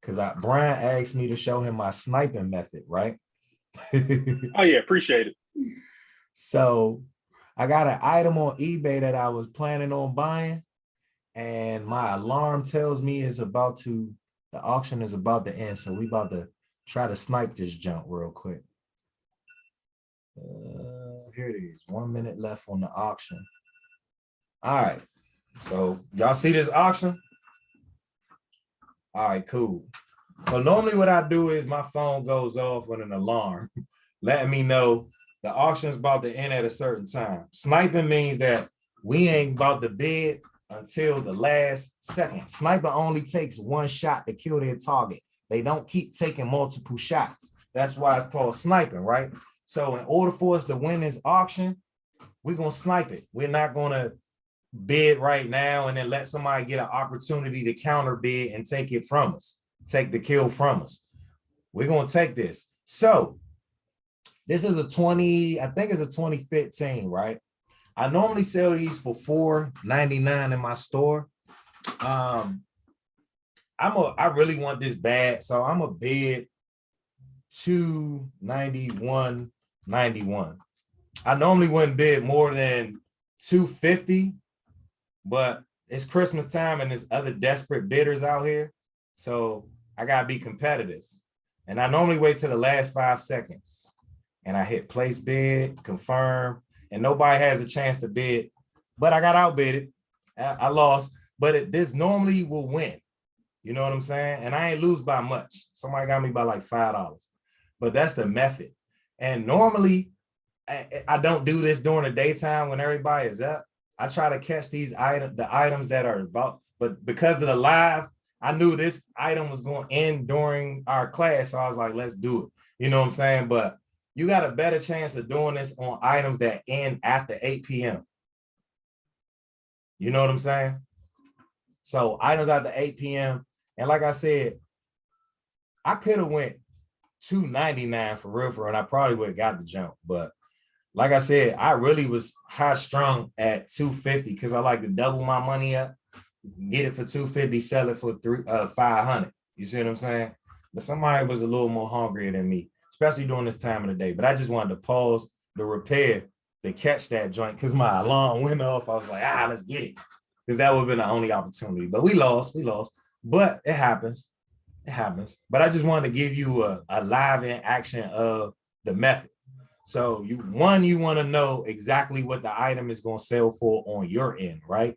because Brian asked me to show him my sniping method, right? Oh yeah, appreciate it. So I got an item on eBay that I was planning on buying, and my alarm tells me the auction is about to end. So we about to try to snipe this junk real quick. Here it is. 1 minute left on the auction. All right. So y'all see this auction? All right, cool. So normally what I do is my phone goes off with an alarm, letting me know the auction is about to end at a certain time. Sniping means that we ain't about to bid until the last second. Sniper only takes one shot to kill their target. They don't keep taking multiple shots. That's why it's called sniping, right? So in order for us to win this auction, we're going to snipe it. We're not going to bid right now and then let somebody get an opportunity to counter bid and take it from us, take the kill from us. We're going to take this. So this is I think it's a 2015, right? I normally sell these for $4.99 in my store. I really want this bad, so I'm a bid $291.91. I normally wouldn't bid more than $250, but it's Christmas time and there's other desperate bidders out here, so I gotta be competitive. And I normally wait till the last 5 seconds, and I hit place bid, confirm, and nobody has a chance to bid, but I got outbidded. I lost, but this normally will win. You know what I'm saying? And I ain't lose by much. Somebody got me by like $5, but that's the method. And normally I don't do this during the daytime when everybody is up. I try to catch the items that are about, but because of the live, I knew this item was going to end during our class. So I was like, let's do it. You know what I'm saying? But you got a better chance of doing this on items that end after 8 p.m. You know what I'm saying? So items after 8 p.m. And like I said, I could have went $2.99 for real, and I probably would have got the jump. But like I said, I really was high strung at $250 because I like to double my money up, get it for $250, sell it for $500. You see what I'm saying? but somebody was a little more hungrier than me, especially during this time of the day. But I just wanted to pause the repair to catch that joint because my alarm went off. I was like, let's get it. Because that would have been the only opportunity. But we lost. But it happens. But I just wanted to give you a live in action of the method. So you want to know exactly what the item is going to sell for on your end, right?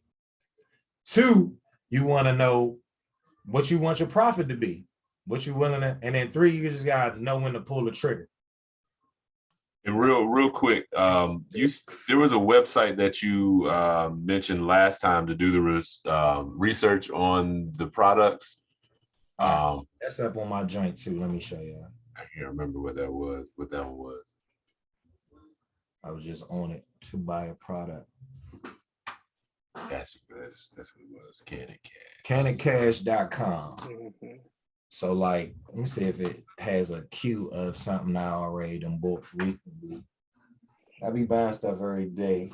2, you want to know what you want your profit to be, what you willing to, and then 3, you just got to know when to pull the trigger. And real quick, there was a website that you mentioned last time to do the research on the products. That's up on my joint too. Let me show you. I can't remember what that one was. I was just on it to buy a product. That's what it was. Canoncash.com. So like, let me see if it has a queue of something I already done bought recently. I be buying stuff every day,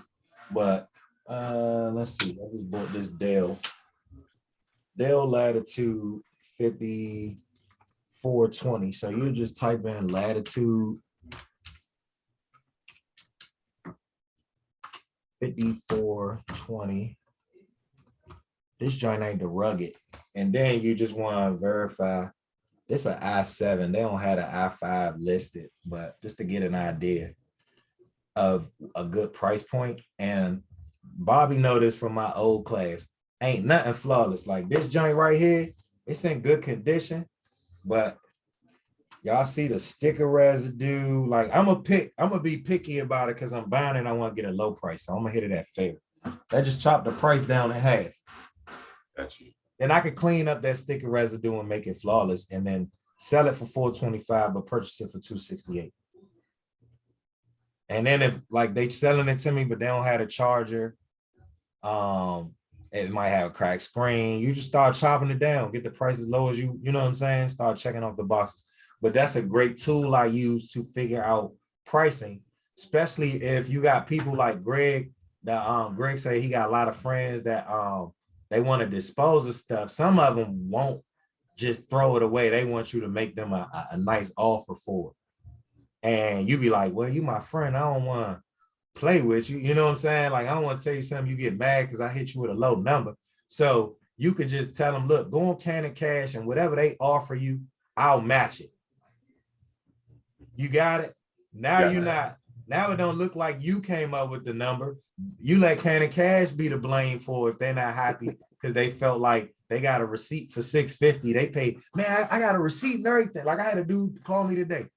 but let's see. I just bought this Dell Latitude 5420. So you just type in Latitude 5420. This joint ain't the rugged. And then you just want to verify. This an i7. They don't have an i5 listed, but just to get an idea of a good price point. And Bobby noticed from my old class, ain't nothing flawless. Like this joint right here, it's in good condition, but y'all see the sticker residue. Like I'm gonna be picky about it because I'm buying it. I want to get a low price. So I'm gonna hit it at fair. That just chopped the price down in half. Got you. Then I could clean up that sticker residue and make it flawless and then sell it for $425, but purchase it for $268. And then if like they selling it to me, but they don't have a charger, it might have a cracked screen. You just start chopping it down, get the price as low as you know what I'm saying? Start checking off the boxes. But that's a great tool I use to figure out pricing, especially if you got people like Greg, that Greg say he got a lot of friends that they want to dispose of stuff. Some of them won't just throw it away. They want you to make them a nice offer for it. And you be like, well, you my friend. I don't want to play with you. You know what I'm saying? Like, I don't want to tell you something you get mad because I hit you with a low number. So you could just tell them, look, go on Canon Cash and whatever they offer you, I'll match it. You got it? Now you're not. Now it don't look like you came up with the number. You let Canon Cash be the blame for if they're not happy because they felt like they got a receipt for $650. They paid, man, I got a receipt and everything. Like I had a dude call me today.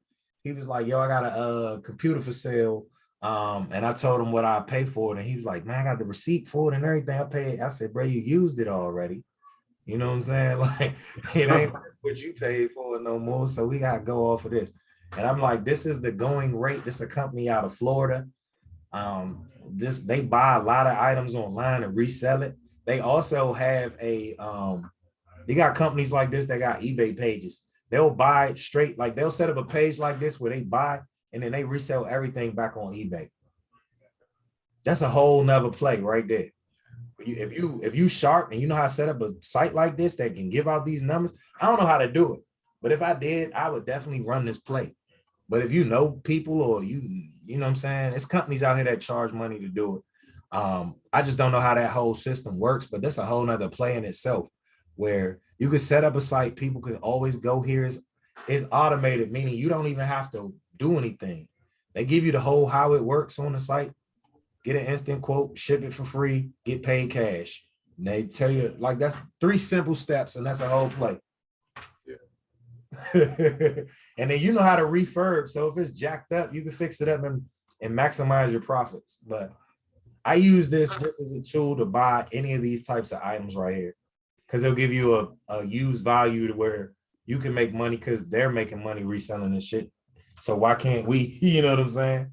He was like, yo, I got a computer for sale. And I told him what I pay for it. And he was like, man, I got the receipt for it and everything. I paid. I said, bro, you used it already. You know what I'm saying? Like it ain't what you paid for it no more. So we got to go off of this. And I'm like, this is the going rate. This is a company out of Florida. They buy a lot of items online and resell it. They also have they got companies like this that got eBay pages. They'll buy it straight, like they'll set up a page like this where they buy and then they resell everything back on eBay. That's a whole nother play right there. If you sharp and you know how to set up a site like this that can give out these numbers, I don't know how to do it. But if I did, I would definitely run this play. But if you know people or you know what I'm saying, there's companies out here that charge money to do it. I just don't know how that whole system works, but that's a whole nother play in itself where you could set up a site, people could always go here. It's automated, meaning you don't even have to do anything. They give you the whole how it works on the site, get an instant quote, ship it for free, get paid cash. And they tell you, like, that's 3 simple steps, and that's a whole play. And then you know how to refurb. So if it's jacked up, you can fix it up and maximize your profits. But I use this just as a tool to buy any of these types of items right here, because they'll give you a used value to where you can make money because they're making money reselling this shit. So why can't we? You know what I'm saying?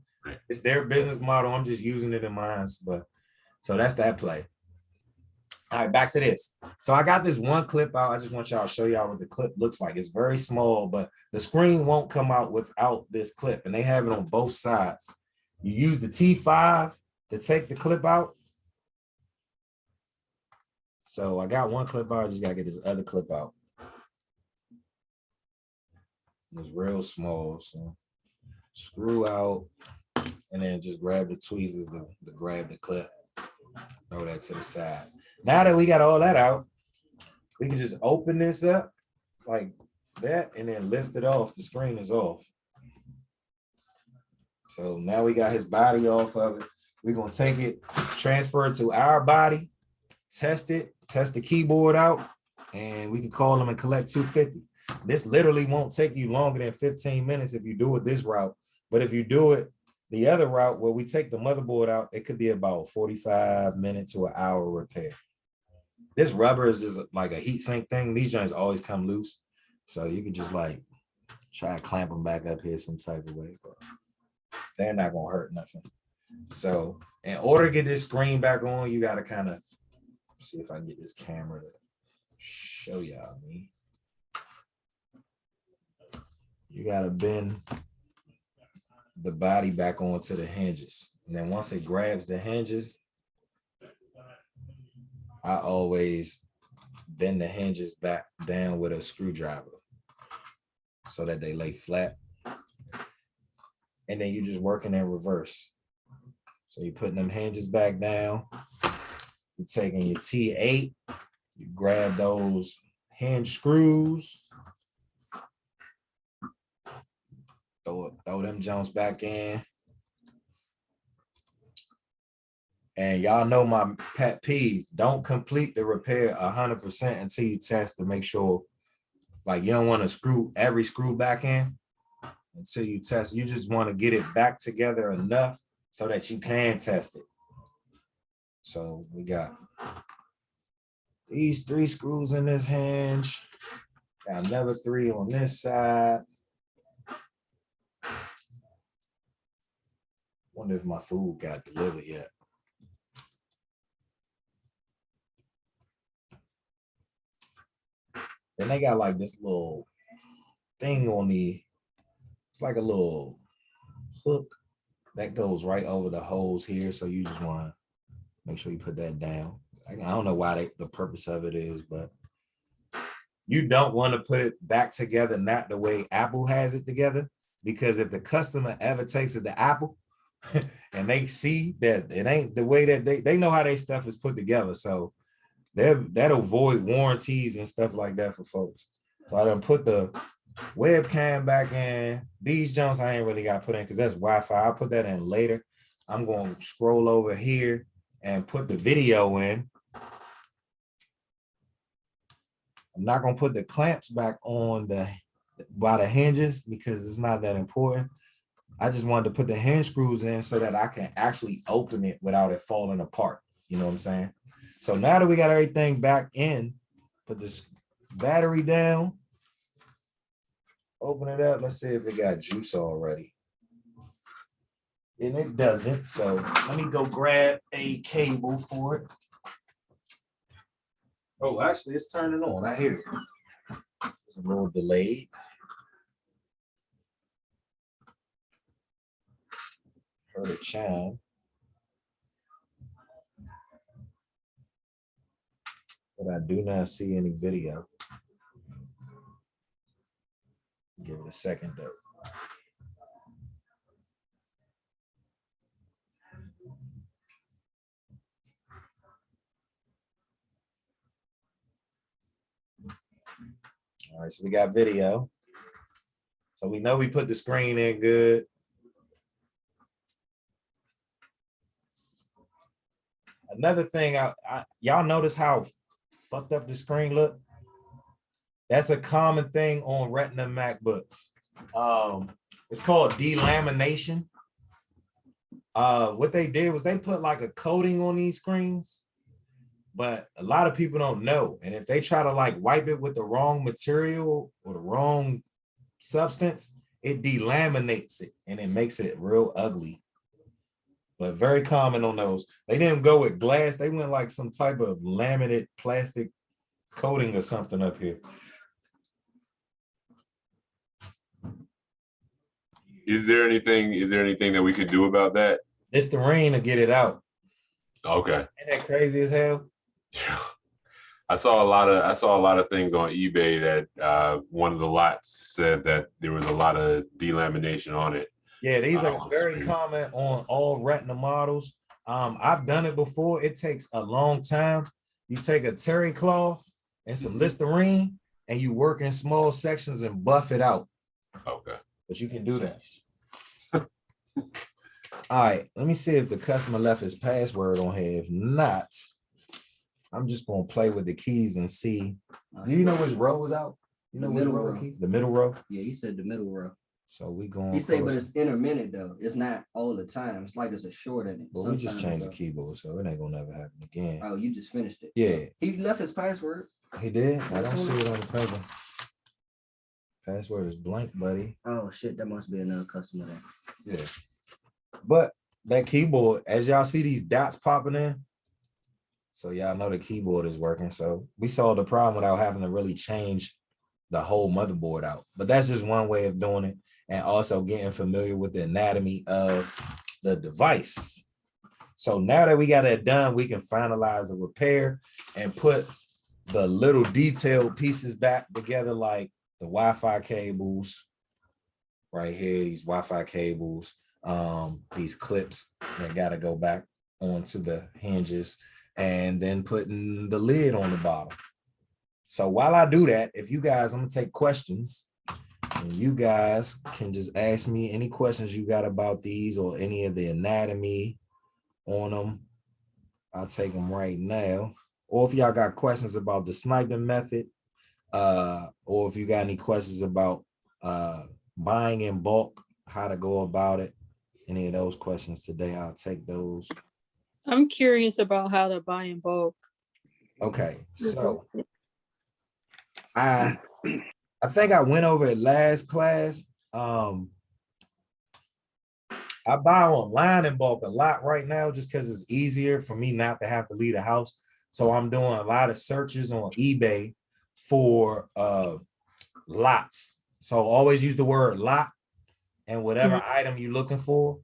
It's their business model. I'm just using it in mine. But so that's that play. All right, back to this. So I got this one clip out. I just want y'all to show y'all what the clip looks like. It's very small, but the screen won't come out without this clip, and they have it on both sides. You use the T5 to take the clip out. So I got one clip out. I just got to get this other clip out. It's real small, so screw out, and then just grab the tweezers to grab the clip. Throw that to the side. Now that we got all that out, we can just open this up like that and then lift it off. The screen is off. So now we got his body off of it. We're gonna take it, transfer it to our body, test it, test the keyboard out, and we can call them and collect $250. This literally won't take you longer than 15 minutes if you do it this route. But if you do it the other route where we take the motherboard out, it could be about 45 minutes to an hour repair. This rubber is just like a heat sink thing. These joints always come loose. So you can just like try to clamp them back up here some type of way, but they're not gonna hurt nothing. So in order to get this screen back on, you gotta kind of see if I can get this camera to show y'all me. You gotta bend the body back onto the hinges. And then once it grabs the hinges, I always bend the hinges back down with a screwdriver so that they lay flat. And then you're just working in reverse. So you're putting them hinges back down. You're taking your T8, you grab those hinge screws, throw them jumps back in. And y'all know my pet peeve, don't complete the repair 100% until you test to make sure, like you don't want to screw every screw back in until you test. You just want to get it back together enough so that you can test it. So we got these 3 screws in this hinge. Got another 3 on this side. Wonder if my food got delivered yet. Then they got like this little thing on it's like a little hook that goes right over the holes here. So you just want to make sure you put that down. I don't know why the purpose of it is, but you don't want to put it back together, not the way Apple has it together, because if the customer ever takes it to Apple and they see that it ain't the way that they know how their stuff is put together. So that'll void warranties and stuff like that for folks. So I done put the webcam back in. These jumps I ain't really got put in because that's Wi-Fi. I'll put that in later. I'm going to scroll over here and put the video in. I'm not going to put the clamps back on by the hinges because it's not that important. I just wanted to put the hinge screws in so that I can actually open it without it falling apart. You know what I'm saying? So now that we got everything back in, put this battery down, open it up. Let's see if it got juice already. And it doesn't. So let me go grab a cable for it. Oh, actually, it's turning on. I hear it. It's a little delayed. Heard a chime. But I do not see any video. Give it a second though. All right, so we got video. So we know we put the screen in good. Another thing, y'all notice how fucked up the screen look? That's a common thing on Retina MacBooks. It's called delamination. What they did was they put like a coating on these screens, but a lot of people don't know. And if they try to like wipe it with the wrong material or the wrong substance, it delaminates it and it makes it real ugly. But very common on those. They didn't go with glass. They went like some type of laminated plastic coating or something up here. Is there anything that we could do about that? It's the rain to get it out. Okay. Ain't that crazy as hell? Yeah. I saw a lot of things on eBay that one of the lots said that there was a lot of delamination on it. Yeah, these are on the very screen. common on all retina models. I've done it before. It takes a long time. You take a terry cloth and some Listerine, and you work in small sections and buff it out. Okay. But you can do that. All right, let me see if the customer left his password on here. If not, I'm just gonna play with the keys and see. Do you know which row is out? You know which row key? The middle row. Yeah, you said the middle row. So we going. He said, but it's intermittent though. It's not all the time. It's like it's a short in it. But we just changed the keyboard, so it ain't gonna never happen again. Oh, you just finished it. Yeah. He left his password. He did. I don't see it on the paper. Password is blank, buddy. Oh shit, that must be another customer then. Yeah. But that keyboard, as y'all see these dots popping in, so y'all know the keyboard is working. So we solved the problem without having to really change the whole motherboard out. But that's just one way of doing it, and also getting familiar with the anatomy of the device. So now that we got that done, we can finalize the repair and put the little detailed pieces back together, like the Wi-Fi cables right here, these Wi-Fi cables, these clips that got to go back onto the hinges, and then putting the lid on the bottom. So while I do that, if you guys, I'm gonna take questions, and you guys can just ask me any questions you got about these or any of the anatomy on them. I'll take them right now. Or if y'all got questions about the sniping method, or if you got any questions about buying in bulk, how to go about it, any of those questions today, I'll take those. I'm curious about how to buy in bulk. Okay, so I think I went over it last class. I buy online in bulk a lot right now just because it's easier for me not to have to leave the house. So I'm doing a lot of searches on eBay for lots. So always use the word lot and whatever item you're looking for.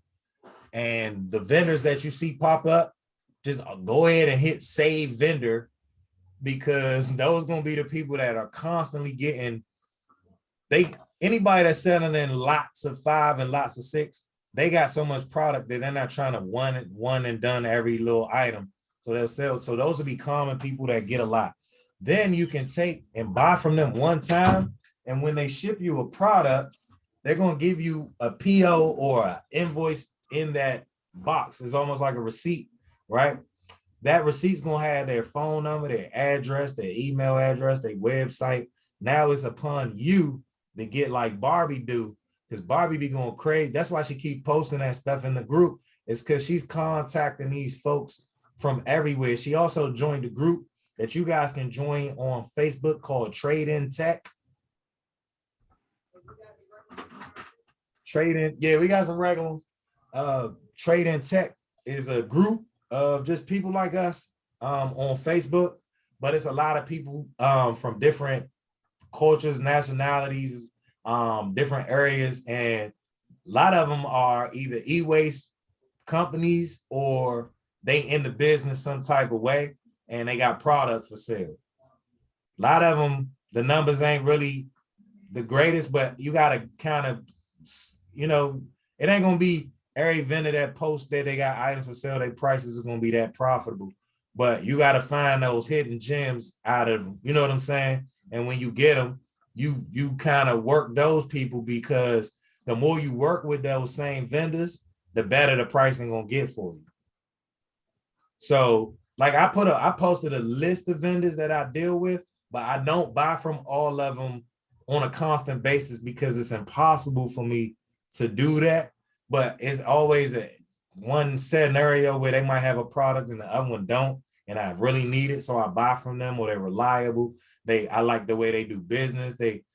And the vendors that you see pop up, just go ahead and hit save vendor, because those going to be the people that are constantly getting, anybody that's selling in lots of 5 and lots of 6, they got so much product that they're not trying to one and done every little item. So they'll sell. So those will be common people that get a lot. Then you can take and buy from them one time. And when they ship you a product, they're going to give you a PO or an invoice in that box. It's almost like a receipt, right? That receipt's going to have their phone number, their address, their email address, their website. Now it's upon you to get like Barbie do, because Barbie be going crazy. That's why she keep posting that stuff in the group. It's because she's contacting these folks from everywhere. She also joined a group that you guys can join on Facebook called Trade in Tech. Trade in, yeah, we got some regular ones. Trade in Tech is a group of just people like us on Facebook, but it's a lot of people from different cultures, nationalities, different areas, and a lot of them are either e-waste companies or they in the business some type of way, and they got products for sale. A lot of them, the numbers ain't really the greatest, but you got to kind of, it ain't going to be every vendor that posts that they got items for sale, their prices are going to be that profitable. But you got to find those hidden gems out of them. You know what I'm saying? And when you get them, you kind of work those people, because the more you work with those same vendors, the better the pricing going to get for you. So like I posted a list of vendors that I deal with, but I don't buy from all of them on a constant basis because it's impossible for me to do that. But it's always one scenario where they might have a product and the other one don't, and I really need it, so I buy from them, or they're reliable. I like the way they do business. I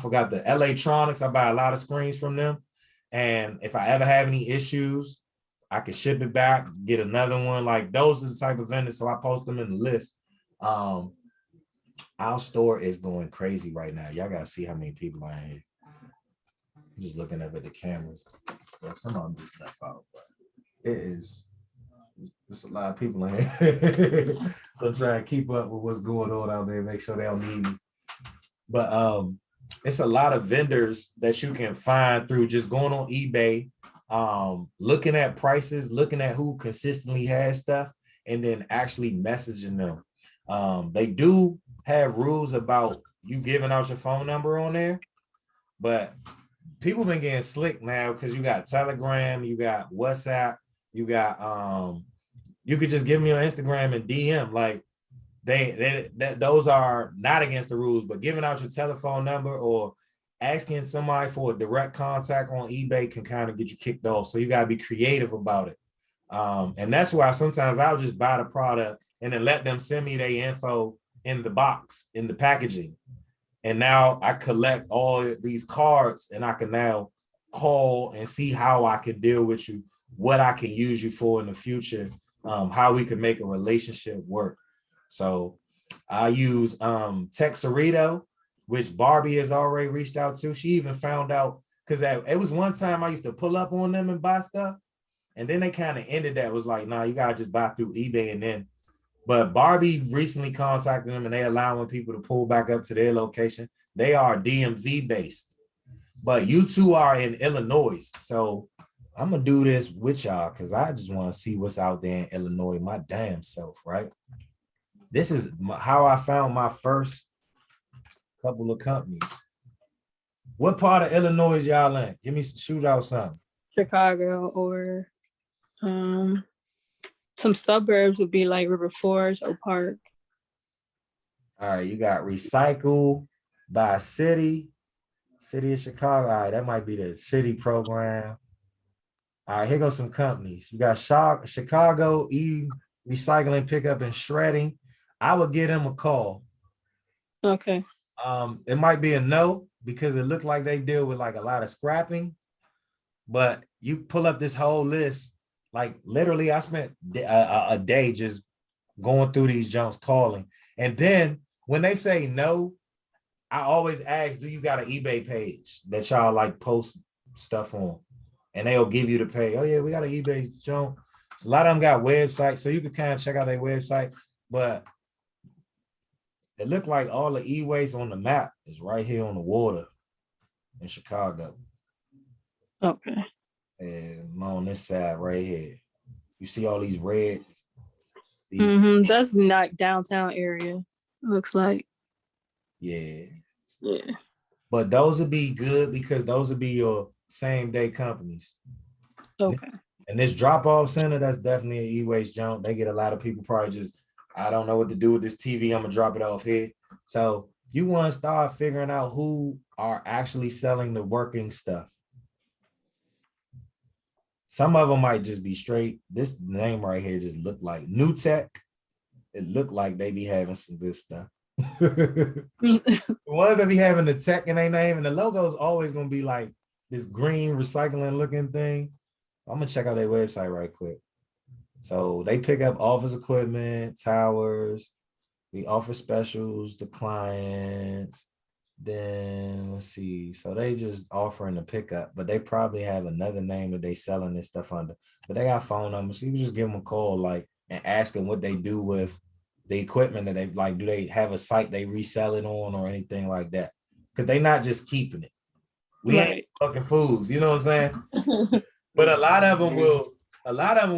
forgot the electronics. I buy a lot of screens from them, and if I ever have any issues, I can ship it back, get another one. Like those are the type of vendors, so I post them in the list. Our store is going crazy right now. Y'all gotta see how many people I have. I'm just looking up at the cameras. Well, some of them just left out, but it is There's a lot of people in here. So try to keep up with what's going on out there, make sure they don't need me. But it's a lot of vendors that you can find through just going on eBay, looking at prices, looking at who consistently has stuff, and then actually messaging them. They do have rules about you giving out your phone number on there, but people been getting slick now because you got Telegram, you got WhatsApp, you got you could just give me on Instagram and DM. Like those are not against the rules, but giving out your telephone number or asking somebody for a direct contact on eBay can kind of get you kicked off. So you got to be creative about it. And that's why sometimes I'll just buy the product and then let them send me their info in the box, in the packaging. And now I collect all these cards and I can now call and see how I can deal with you, what I can use you for in the future, how we can make a relationship work. So I use Texarito, which Barbie has already reached out to. She even found out, because it was one time I used to pull up on them and buy stuff. And then they kind of ended that. It was like, nah, you got to just buy through eBay. And then, but Barbie recently contacted them and they allowing people to pull back up to their location. They are DMV based, but you two are in Illinois. So I'm going to do this with y'all because I just want to see what's out there in Illinois, my damn self, right? This is how I found my first couple of companies. What part of Illinois y'all in? Give me, shoot out something. Chicago or some suburbs would be like River Forest or Park. All right, you got Recycle by City of Chicago. All right, that might be the city program. All right, here goes some companies. You got Chicago Recycling, Pickup, and Shredding. I would give them a call. Okay. It might be a no because it looked like they deal with like a lot of scrapping, but you pull up this whole list. Like literally, I spent a day just going through these junks calling. And then when they say no, I always ask, do you got an eBay page that y'all like post stuff on? And they'll give you the page. Oh yeah, we got an eBay junk. So a lot of them got websites, so you can kind of check out their website. But it looked like all the e-waste on the map is right here on the water in Chicago. Okay. And I'm on this side right here. You see all these reds? That's not downtown area. Looks like. Yeah. Yeah. But those would be good because those would be your same day companies. Okay. And this drop-off center, that's definitely an e-waste jump. They get a lot of people probably just, I don't know what to do with this TV. I'm gonna drop it off here. So you want to start figuring out who are actually selling the working stuff. Some of them might just be straight. This name right here just looked like New Tech. It looked like they be having some good stuff. The ones that be having the tech in their name and the logo is always gonna be like this green recycling looking thing. I'm gonna check out their website right quick. So they pick up office equipment, towers. We offer specials to clients. Then let's see. So they just offering the pickup, but they probably have another name that they selling this stuff under. But they got phone numbers. So you can just give them a call, like, and ask them what they do with the equipment that they like. Do they have a site they resell it on or anything like that? Because they not just keeping it. We ain't fucking fools, you know what I'm saying? But a lot of them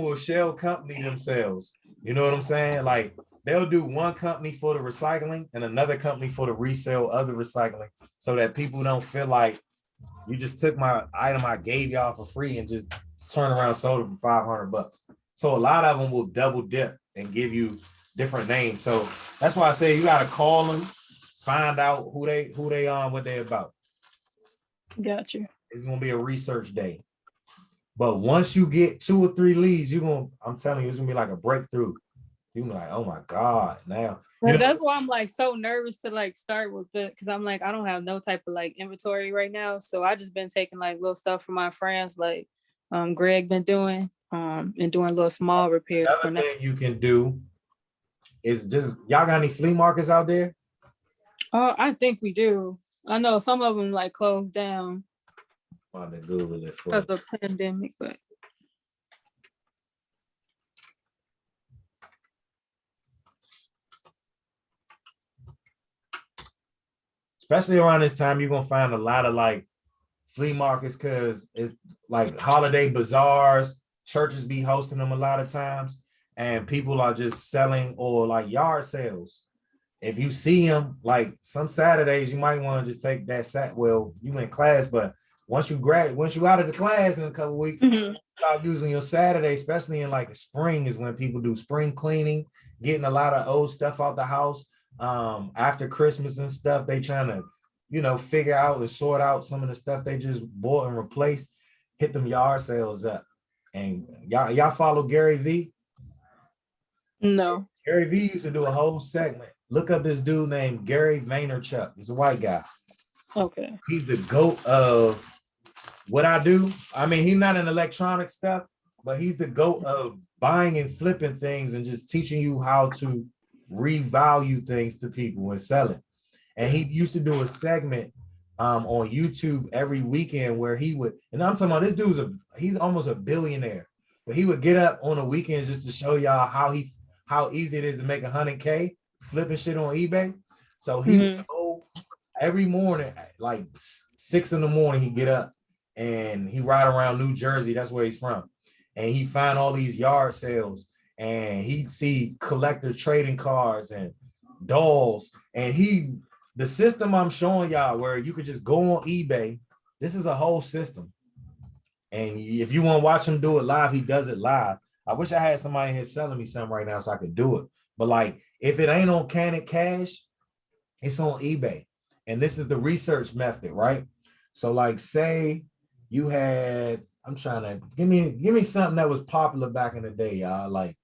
will shell company themselves. You know what I'm saying? Like they'll do one company for the recycling and another company for the resale of the recycling so that people don't feel like you just took my item I gave y'all for free and just turn around and sold it for $500. So a lot of them will double dip and give you different names. So that's why I say you got to call them, find out who they on, what they about. Gotcha. It's going to be a research day. But once you get 2 or 3 leads, I'm telling you, it's going to be like a breakthrough. You're like, oh my God, now. That's why I'm like so nervous to like start with it because I'm like, I don't have no type of like inventory right now. So I just been taking like little stuff from my friends, like Greg been doing and doing little small repairs. Another thing you can do is just, y'all got any flea markets out there? Oh, I think we do. I know some of them like closed down Google it because of the pandemic, but especially around this time, you're gonna find a lot of like flea markets because it's like holiday bazaars. Churches be hosting them a lot of times, and people are just selling or like yard sales. If you see them, like some Saturdays, you might want to just take that well, you in class, but once you out of the class in a couple of weeks, start using your Saturday, especially in like the spring, is when people do spring cleaning, getting a lot of old stuff out the house. After Christmas and stuff, they trying to, figure out and sort out some of the stuff they just bought and replaced, hit them yard sales up. And y'all follow Gary V? No. Gary V used to do a whole segment. Look up this dude named Gary Vaynerchuk. He's a white guy. Okay. He's the GOAT of what I do. I mean, he's not in electronic stuff, but he's the GOAT of buying and flipping things and just teaching you how to revalue things to people and sell it. And he used to do a segment on YouTube every weekend where he would, and I'm talking about this dude's he's almost a billionaire, but he would get up on the weekends just to show y'all how easy it is to make $100K flipping shit on eBay. So he would go every morning, like 6 a.m, he'd get up and he ride around New Jersey. That's where he's from. And he'd find all these yard sales and he'd see collector trading cards and dolls. And the system I'm showing y'all where you could just go on eBay, this is a whole system. And if you want to watch him do it live, he does it live. I wish I had somebody here selling me something right now so I could do it. But like, if it ain't on Can It Cash, it's on eBay. And this is the research method, right? So like, say you had, I'm trying to, give me something that was popular back in the day, y'all, like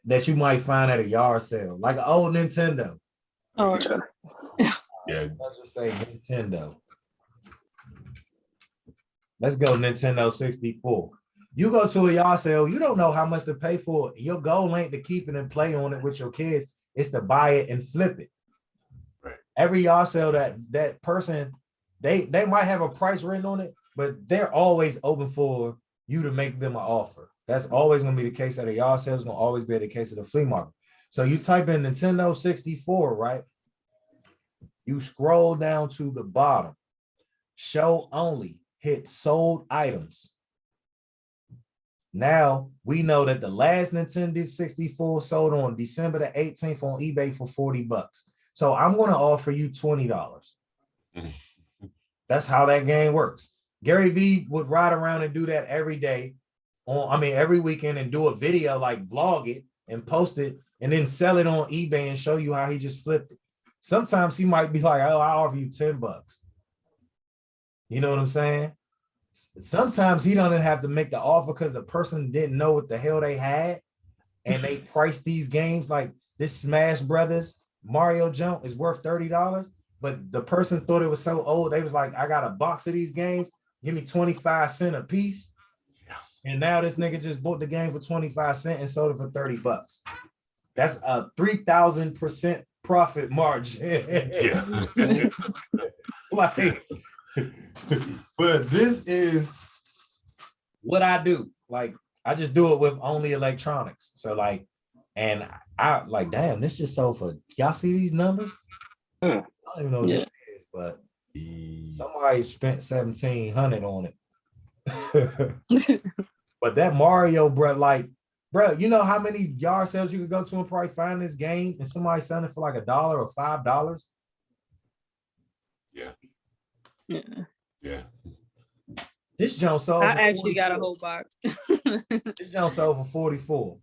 that you might find at a yard sale, like an old Nintendo. Oh, Yeah. Let's just say Nintendo. Let's go Nintendo 64. You go to a yard sale, you don't know how much to pay for it. Your goal ain't to keep it and play on it with your kids. It's to buy it and flip it. Right. Every yard sale that person, they might have a price written on it, but they're always open for you to make them an offer. That's always going to be the case at a yard sale. It's going to always be the case at the flea market. So you type in Nintendo 64, right? You scroll down to the bottom. Show only. Hit sold items. Now we know that the last Nintendo 64 sold on December the 18th on eBay for $40. So I'm going to offer you $20. That's how that game works. Gary V would ride around and do that every day every weekend and do a video, like vlog it and post it and then sell it on eBay and show you how he just flipped it. Sometimes he might be like, oh, I'll offer you $10. You know what I'm saying? Sometimes he doesn't have to make the offer because the person didn't know what the hell they had. And they priced these games like this Smash Brothers Mario jump is worth $30. But the person thought it was so old. They was like, I got a box of these games. Give me 25 cents a piece. And now this nigga just bought the game for 25 cents and sold it for $30. That's a 3,000% profit margin. Yeah. Like, but this is what I do. Like, I just do it with only electronics. So like, and I like, damn, this just sold for, y'all see these numbers? I don't even know what this is, but somebody spent 1,700 on it. But that Mario, bro, like, bro, you know how many yard sales you could go to and probably find this game and somebody selling it for like $1 or $5? Yeah. Yeah. This junk sold. I actually got a whole box. This junk sold for 44.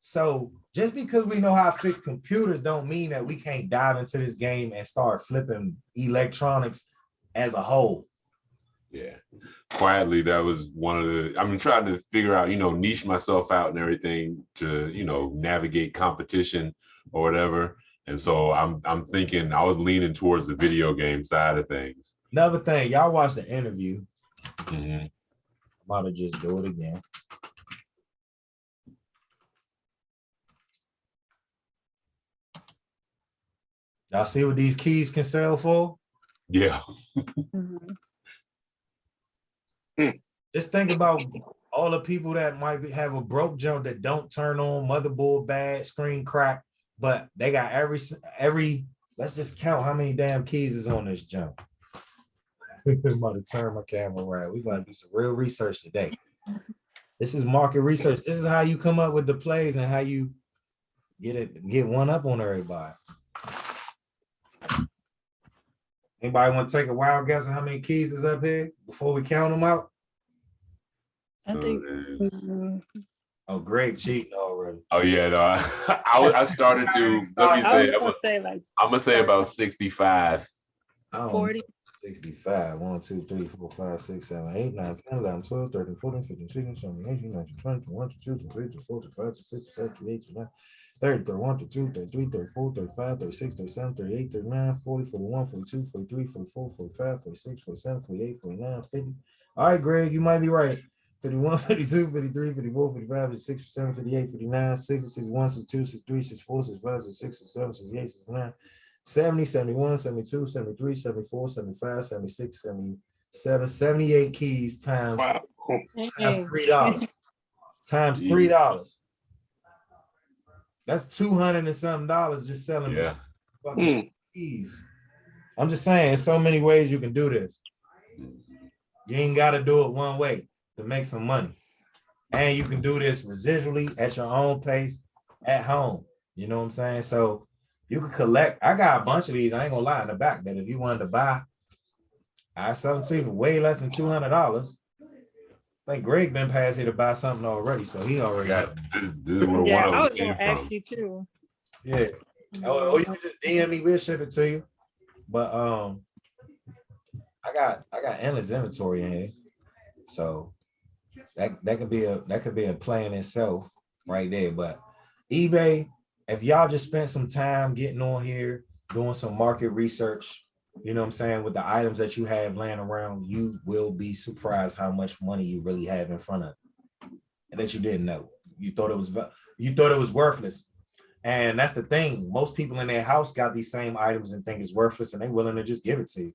So just because we know how to fix computers don't mean that we can't dive into this game and start flipping electronics as a whole. Yeah. Quietly, that was one of the, I'm trying to figure out, niche myself out and everything to, navigate competition or whatever. And so I'm thinking, I was leaning towards the video game side of things. Another thing, y'all watched the interview. Mm-hmm. I'm about to just do it again. Y'all see what these keys can sell for? Yeah. Just think about all the people that might have a broke jump that don't turn on, motherboard bad, screen crack, but they got every let's just count how many damn keys is on this jump. I'm about to turn my camera around. We about to do some real research today. This is market research. This is how you come up with the plays and how you get one up on everybody. Anybody want to take a wild guess on how many keys is up here before we count them out? I think. Oh, Greg cheating already. Oh yeah, no, I started to. Let me I say, was gonna say like I'm gonna say about 65. 40. 65. 1, 2, 3, 4, 5, 6, 7, 8, 9, 10, 11, 12, 13, 14, 15, 16, 17, 18, 19, 20, 21, 22, 23, 24, 25, 26, 27, 28, 29, 30, 31, 32, 33, 34, 35, 36, 37, 38, 39, 40, 41, 42, 43, 44, 45, 46, 47, 48, 49, 50. All right, Greg, you might be right. 51, 52, 53, 54, 55, 56, 57, 58, 59, 60, 61, 62, 63, 64, 65, 66, 67, 68, 69, 70, 71, 72, 73, 74, 75, 76, 77, 78 keys times, Wow. times $3. Times $3. That's 200 and something dollars just selling fucking keys. I'm just saying, so many ways you can do this. You ain't got to do it one way to make some money. And you can do this residually at your own pace at home. You know what I'm saying? So you can collect. I got a bunch of these. I ain't gonna lie in the back that if you wanted to buy, I sell them to you for way less than $200. I think Greg been past here to buy something already, so he already got. This is where Yeah, one I of was them came gonna ask from. you too. Yeah. Oh, you can just DM me. We'll ship it to you. But I got endless inventory in here, so that could be a play in itself right there. But eBay, if y'all just spent some time getting on here, doing some market research, you know what I'm saying, with the items that you have laying around, you will be surprised how much money you really have in front of you and that you didn't know. You thought it was worthless. And that's the thing. Most people in their house got these same items and think it's worthless, and they're willing to just give it to you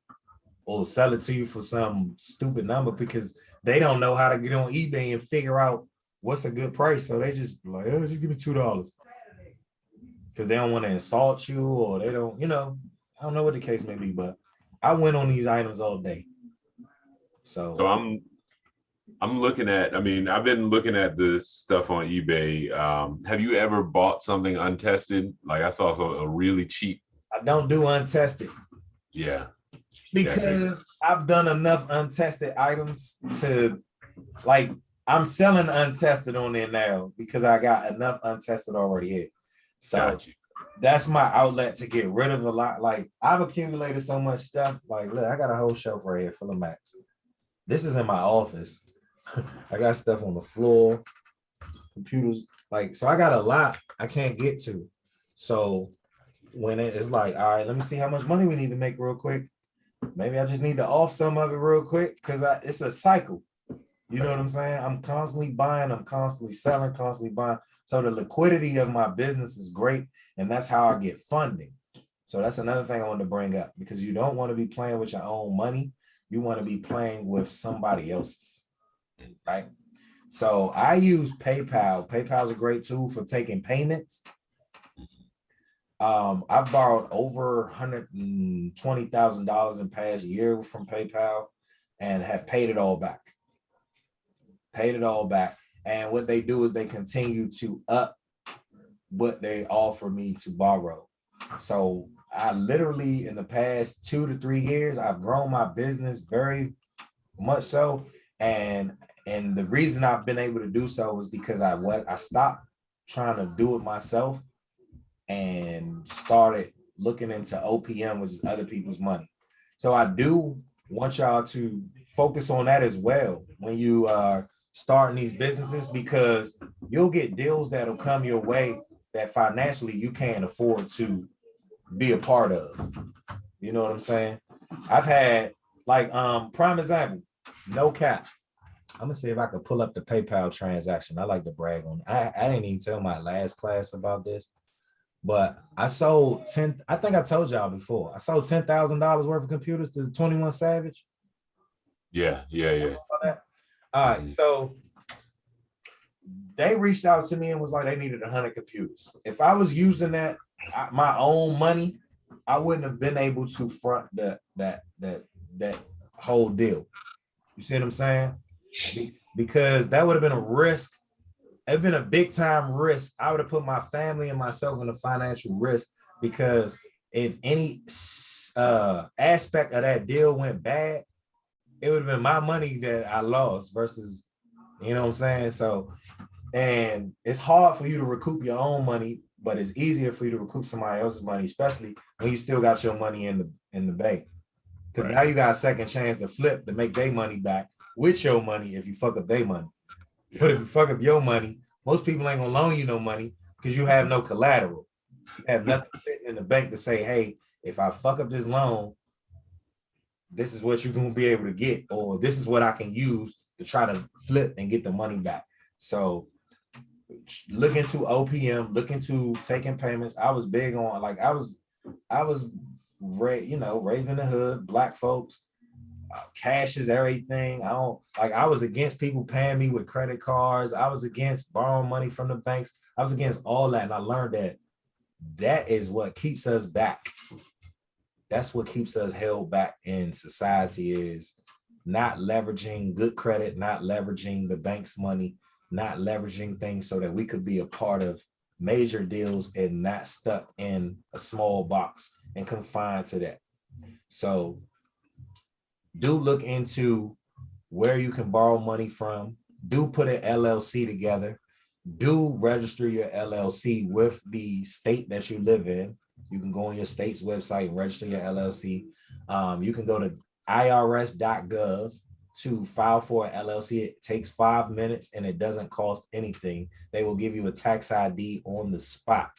or sell it to you for some stupid number because they don't know how to get on eBay and figure out what's a good price. So they just like, oh, just give me $2 because they don't want to insult you or they don't, I don't know what the case may be, but I went on these items all day. So I'm looking at, I've been looking at this stuff on eBay. Have you ever bought something untested? Like I saw a really cheap. I don't do untested. Yeah. Because I've done enough untested items to, like, I'm selling untested on there now because I got enough untested already here. So that's my outlet to get rid of a lot. Like, I've accumulated so much stuff. Like, look, I got a whole shelf right here full of Macs. This is in my office. I got stuff on the floor, computers. Like, so I got a lot I can't get to. So when it's like, all right, let me see how much money we need to make real quick. Maybe I just need to off some of it real quick because it's a cycle. You know what I'm saying? I'm constantly buying, I'm constantly selling, constantly buying. So the liquidity of my business is great. And that's how I get funding. So that's another thing I wanted to bring up because you don't want to be playing with your own money. You want to be playing with somebody else's, right? So I use PayPal. PayPal is a great tool for taking payments. I've borrowed over $120,000 in past year from PayPal and have paid it all back. And what they do is they continue to up what they offer me to borrow. So I literally, in the past 2 to 3 years, I've grown my business very much so. And the reason I've been able to do so is because I stopped trying to do it myself and started looking into OPM, which is other people's money. So I do want y'all to focus on that as well when you are starting these businesses, because you'll get deals that'll come your way that financially you can't afford to be a part of. You know what I'm saying? I've had, like, prime example, no cap. I'm gonna see if I could pull up the PayPal transaction. I like to brag on it. I didn't even tell my last class about this. But I sold I think I told y'all before, I sold $10,000 worth of computers to 21 Savage. Yeah. All right, so they reached out to me and was like, they needed 100 computers. If I was using that, my own money, I wouldn't have been able to front that whole deal. You see what I'm saying? Because that would have been a risk. It'd been a big time risk. I would have put my family and myself in a financial risk, because if any aspect of that deal went bad, it would have been my money that I lost versus, you know what I'm saying? So, and it's hard for you to recoup your own money, but it's easier for you to recoup somebody else's money, especially when you still got your money in the bank. Because now you got a second chance to flip to make their money back with your money if you fuck up their money. But if you fuck up your money, most people ain't gonna loan you no money because you have no collateral. You have nothing sitting in the bank to say, hey, if I fuck up this loan, this is what you're gonna be able to get, or this is what I can use to try to flip and get the money back. So look into OPM, look into taking payments. I was big on, like, I was raised in the hood, black folks. Cash is everything. I was against people paying me with credit cards. I was against borrowing money from the banks. I was against all that. And I learned that is what keeps us back. That's what keeps us held back in society, is not leveraging good credit, not leveraging the bank's money, not leveraging things so that we could be a part of major deals and not stuck in a small box and confined to that. So do look into where you can borrow money from. Do put an LLC together. Do register your LLC with the state that you live in. You can go on your state's website and register your LLC. You can go to irs.gov to file for an LLC. It takes 5 minutes and it doesn't cost anything. They will give you a tax ID on the spot.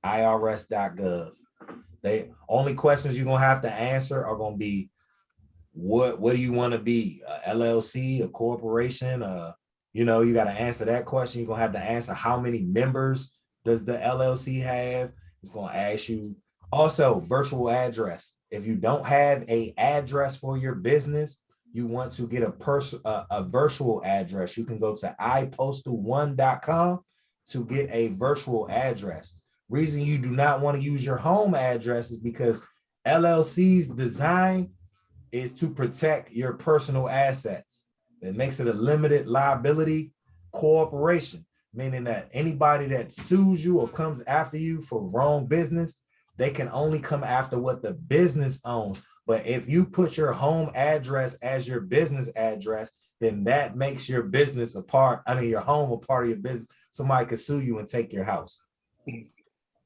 irs.gov. The only questions you're gonna have to answer are gonna be, what do you want to be? A LLC, a corporation? You got to answer that question. You're gonna have to answer how many members does the LLC have. It's gonna ask you also virtual address. If you don't have a address for your business, you want to get a virtual address, you can go to ipostal1.com to get a virtual address. Reason you do not want to use your home address is because LLC's design is to protect your personal assets. It makes it a limited liability corporation, meaning that anybody that sues you or comes after you for wrong business, they can only come after what the business owns. But if you put your home address as your business address, then that makes your business your home a part of your business. Somebody could sue you and take your house.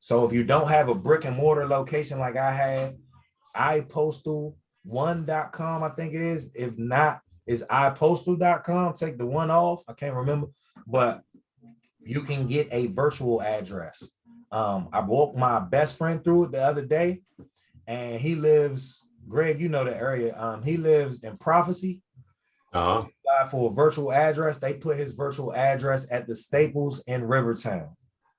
So if you don't have a brick and mortar location like I have, ipostal1.com, I think it is. If not, it's ipostal.com. Take the one off. I can't remember, but you can get a virtual address. I walked my best friend through it the other day, and he lives, Greg, you know the area. He lives in Prophecy. For a virtual address, they put his virtual address at the Staples in Rivertown.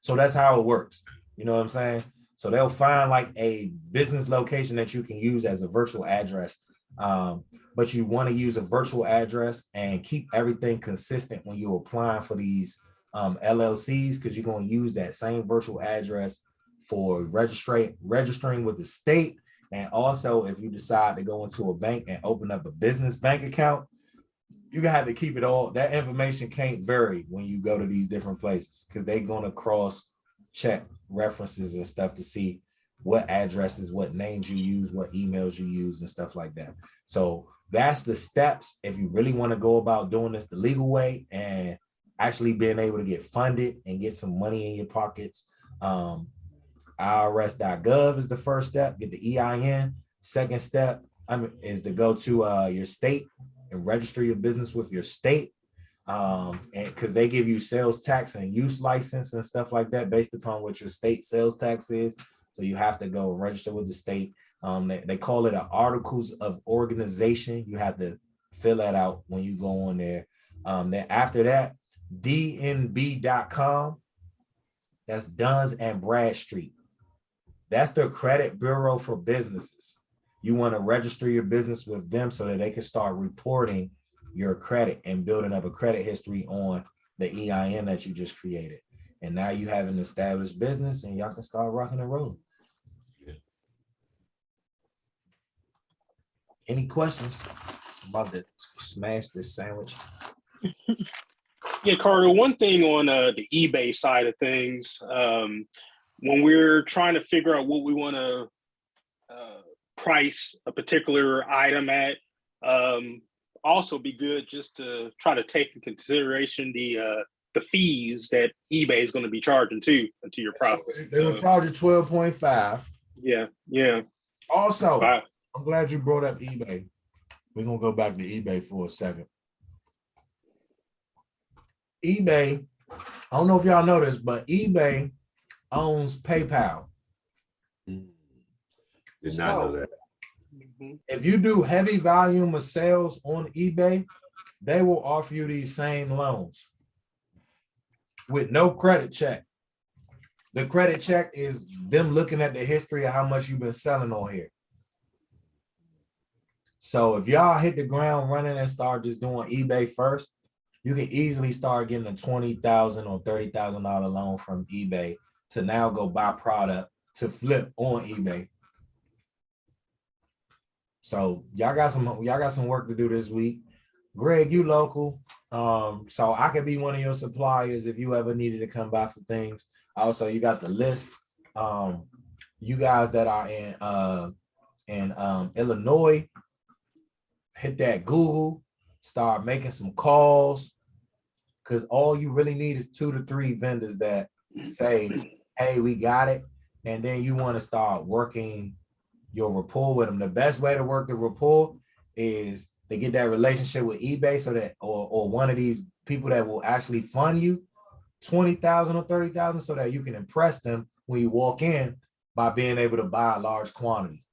So that's how it works. You know what I'm saying? So they'll find like a business location that you can use as a virtual address. But you want to use a virtual address and keep everything consistent when you're applying for these LLCs, because you're going to use that same virtual address for registering with the state. And also, if you decide to go into a bank and open up a business bank account, you're going to have to keep it all. That information can't vary when you go to these different places, because they're going to cross check references and stuff to see what addresses, what names you use, what emails you use, and stuff like that. So that's the steps if you really want to go about doing this the legal way and actually being able to get funded and get some money in your pockets. IRS.gov is the first step. Get the EIN. Second step is to go to your state and register your business with your state. And because they give you sales tax and use license and stuff like that based upon what your state sales tax is. So you have to go and register with the state. They call it an articles of organization. You have to fill that out when you go on there. Then after that, DNB.com. That's Duns and Bradstreet. That's the credit bureau for businesses. You want to register your business with them so that they can start reporting your credit and building up a credit history on the EIN that you just created. And now you have an established business and y'all can start rocking and rolling. Any questions? I'm about to smash this sandwich. Yeah, Carter, one thing on the eBay side of things, when we're trying to figure out what we want to price a particular item at, also be good just to try to take in consideration the fees that eBay is going to be charging too into your profit. They're gonna charge you 12.5. Yeah, yeah. Also, Wow. I'm glad you brought up eBay. We're gonna go back to eBay for a second. eBay, I don't know if y'all know this, but eBay owns PayPal. Did not know that. If you do heavy volume of sales on eBay, they will offer you these same loans with no credit check. The credit check is them looking at the history of how much you've been selling on here. So if y'all hit the ground running and start just doing eBay first, you can easily start getting a $20,000 or $30,000 loan from eBay to now go buy product to flip on eBay. So y'all got some work to do this week. Greg, you local. So I could be one of your suppliers if you ever needed to come by for things. Also, you got the list. You guys that are in Illinois, hit that Google, start making some calls, because all you really need is 2 to 3 vendors that say, hey, we got it. And then you want to start working your rapport with them. The best way to work the rapport is to get that relationship with eBay, so that or one of these people that will actually fund you $20,000 or $30,000, so that you can impress them when you walk in by being able to buy a large quantity.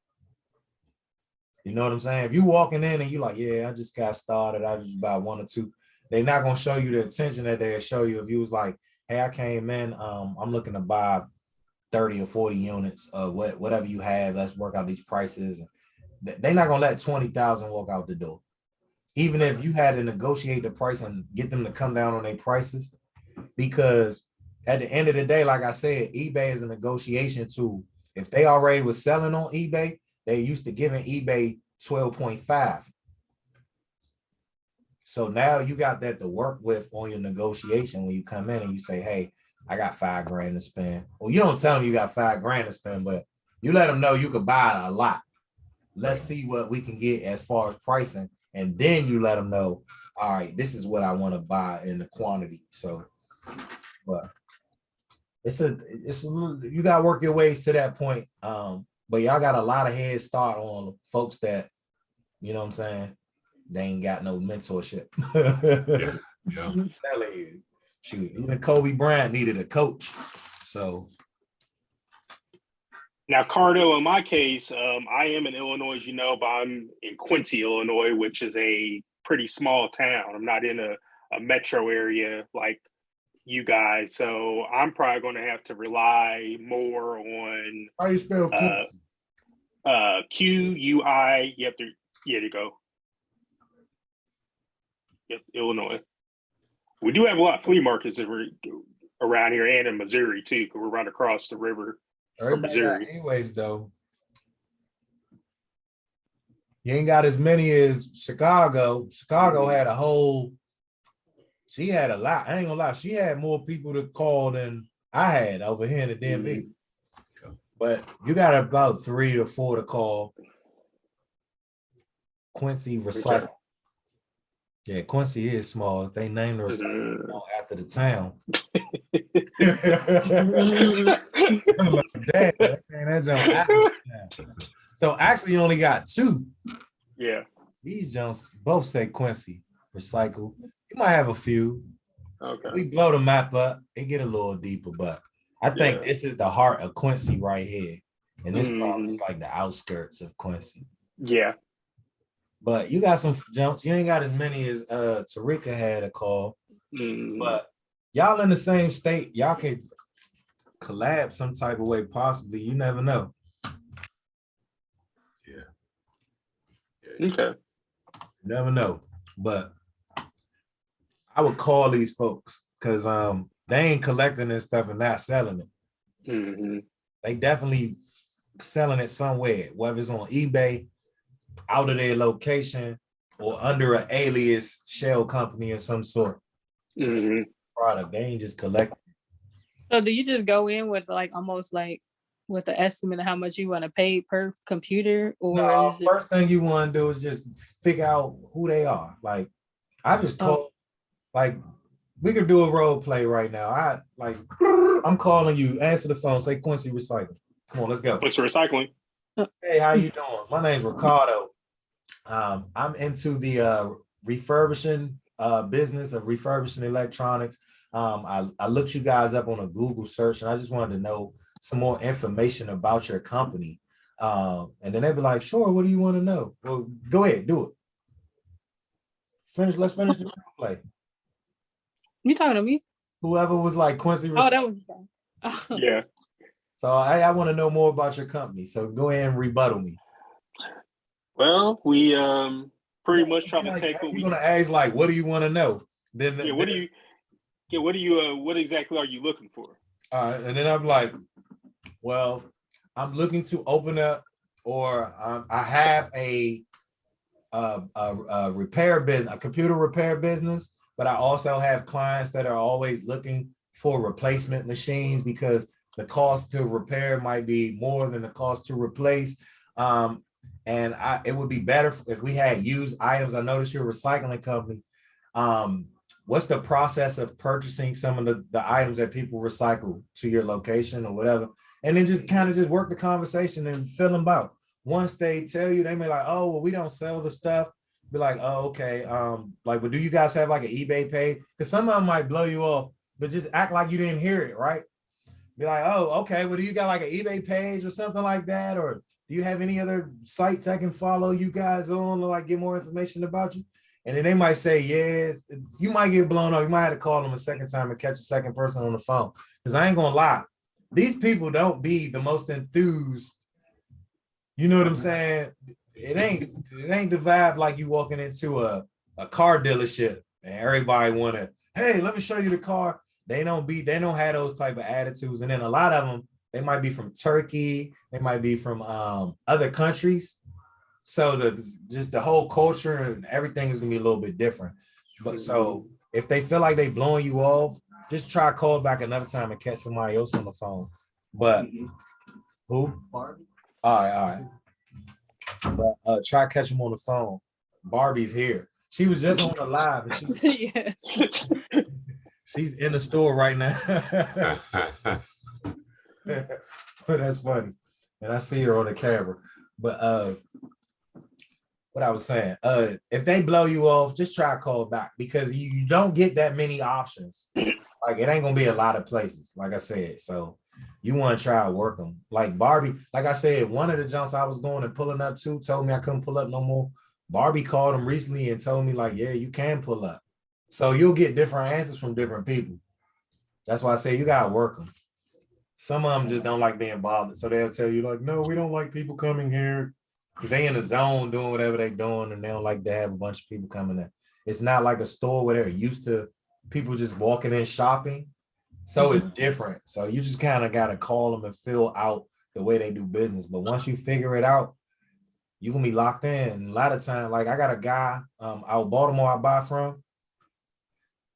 You know what I'm saying? If you walking in and you like, yeah, I just got started, I just buy 1 or 2, they're not gonna show you the attention that they'll show you if you was like, hey, I came in, I'm looking to buy 30 or 40 units of whatever you have. Let's work out these prices. They're not gonna let 20,000 walk out the door. Even if you had to negotiate the price and get them to come down on their prices, because at the end of the day, like I said, eBay is a negotiation tool. If they already was selling on eBay, they used to giving eBay 12.5. So now you got that to work with on your negotiation when you come in and you say, hey, I got $5,000 to spend. Well, you don't tell them you got $5,000 to spend, but you let them know you could buy a lot. Let's see what we can get as far as pricing. And then you let them know, all right, this is what I want to buy in the quantity. So, but you got to work your ways to that point. But y'all got a lot of head start on folks that, you know what I'm saying, they ain't got no mentorship. Yeah. I'm telling you. Shoot, even Kobe Bryant needed a coach. So Now, Cardo, in my case, I am in Illinois, as you know, but I'm in Quincy, Illinois, which is a pretty small town. I'm not in a metro area like you guys. So I'm probably going to have to rely more on how you spell Quincy? QUI. You have to, yeah, to go. Yep, Illinois. We do have a lot of flea markets around here and in Missouri too, because we're right across the river from Missouri. Anyways, though, you ain't got as many as Chicago. Chicago had she had a lot. I ain't gonna lie, she had more people to call than I had over here in the DMV. But you got about 3 to 4 to call. Quincy Recycle. Yeah, Quincy is small. They named the recycle after the town. So actually you only got 2. Yeah. These jumps both say Quincy Recycle. You might have a few. Okay. We blow the map up, it get a little deeper, but I think this is the heart of Quincy right here. And this probably is like the outskirts of Quincy. Yeah. But you got some jumps. You ain't got as many as Tarika had a call. But y'all in the same state. Y'all can collab some type of way, possibly. You never know. Yeah. Okay. You never know. But I would call these folks because they ain't collecting this stuff and not selling it. They definitely selling it somewhere, whether it's on eBay out of their location or under an alias shell company or some sort product. They ain't just collecting. So do you just go in with like almost like with an estimate of how much you want to pay per computer, or No, is it? first thing you want to do is just figure out who they are. Like, I just call, like, we can do a role play right now. I'm calling you, answer the phone, say Quincy Recycle. Come on, let's go. Quincy Recycling. Hey, how you doing? My name's Ricardo. I'm into the refurbishing business of refurbishing electronics. I looked you guys up on a Google search, and I just wanted to know some more information about your company. And then they'd be like, sure, what do you want to know? Well, go ahead, do it. Let's finish the play. You talking to me? Whoever was like Quincy. Oh, that was Yeah. So I want to know more about your company. So go ahead and rebuttal me. Well, we pretty much try to Like, take what you're we. gonna ask like, what do you want to know? Then Yeah. What do you? Yeah. What exactly are you looking for? And then I'm like, well, I'm looking to open up, or I have a repair business, a computer repair business, but I also have clients that are always looking for replacement machines because the cost to repair might be more than the cost to replace. It would be better if we had used items. I noticed you're a recycling company. What's the process of purchasing some of the items that people recycle to your location or whatever? And then just kind of just work the conversation and fill them out. Once they tell you, they may like, oh, well, we don't sell the stuff. Be like, oh, okay. Like, but do you guys have like an eBay page? Because some of them might blow you off, but just act like you didn't hear it, right? Be like, oh, okay. Well, do you got like an eBay page or something like that? Or do you have any other sites I can follow you guys on to like get more information about you? And then they might say, yes. You might get blown off. You might have to call them a second time and catch a second person on the phone. Because I ain't gonna lie, these people don't be the most enthused. You know what I'm saying? It ain't the vibe like you walking into a car dealership and everybody wanna, hey, let me show you the car. They don't have those type of attitudes. And then a lot of them, they might be from Turkey, they might be from other countries. So the whole culture and everything is gonna be a little bit different. But so if they feel like they blowing you off, just try call back another time and catch somebody else on the phone. But who? Barbie. All right. But try catch them on the phone. Barbie's here. She was just on the live and yes. she's in the store right now. But that's funny. And I see her on the camera. But what I was saying, if they blow you off, just try to call back because you don't get that many options. Like it ain't gonna be a lot of places, like I said. So you want to try to work them. Like Barbie, like I said, one of the jumps I was going and pulling up to told me I couldn't pull up no more. Barbie called him recently and told me like, yeah, you can pull up. So you'll get different answers from different people. That's why I say you gotta work them. Some of them just don't like being bothered. So they'll tell you like, no, we don't like people coming here. Because they in the zone doing whatever they're doing and they don't like to have a bunch of people coming in. It's not like a store where they're used to people just walking in shopping. So it's different. So you just kind of got to call them and fill out the way they do business. But once you figure it out, you can be locked in. And a lot of times, like I got a guy out of Baltimore I buy from.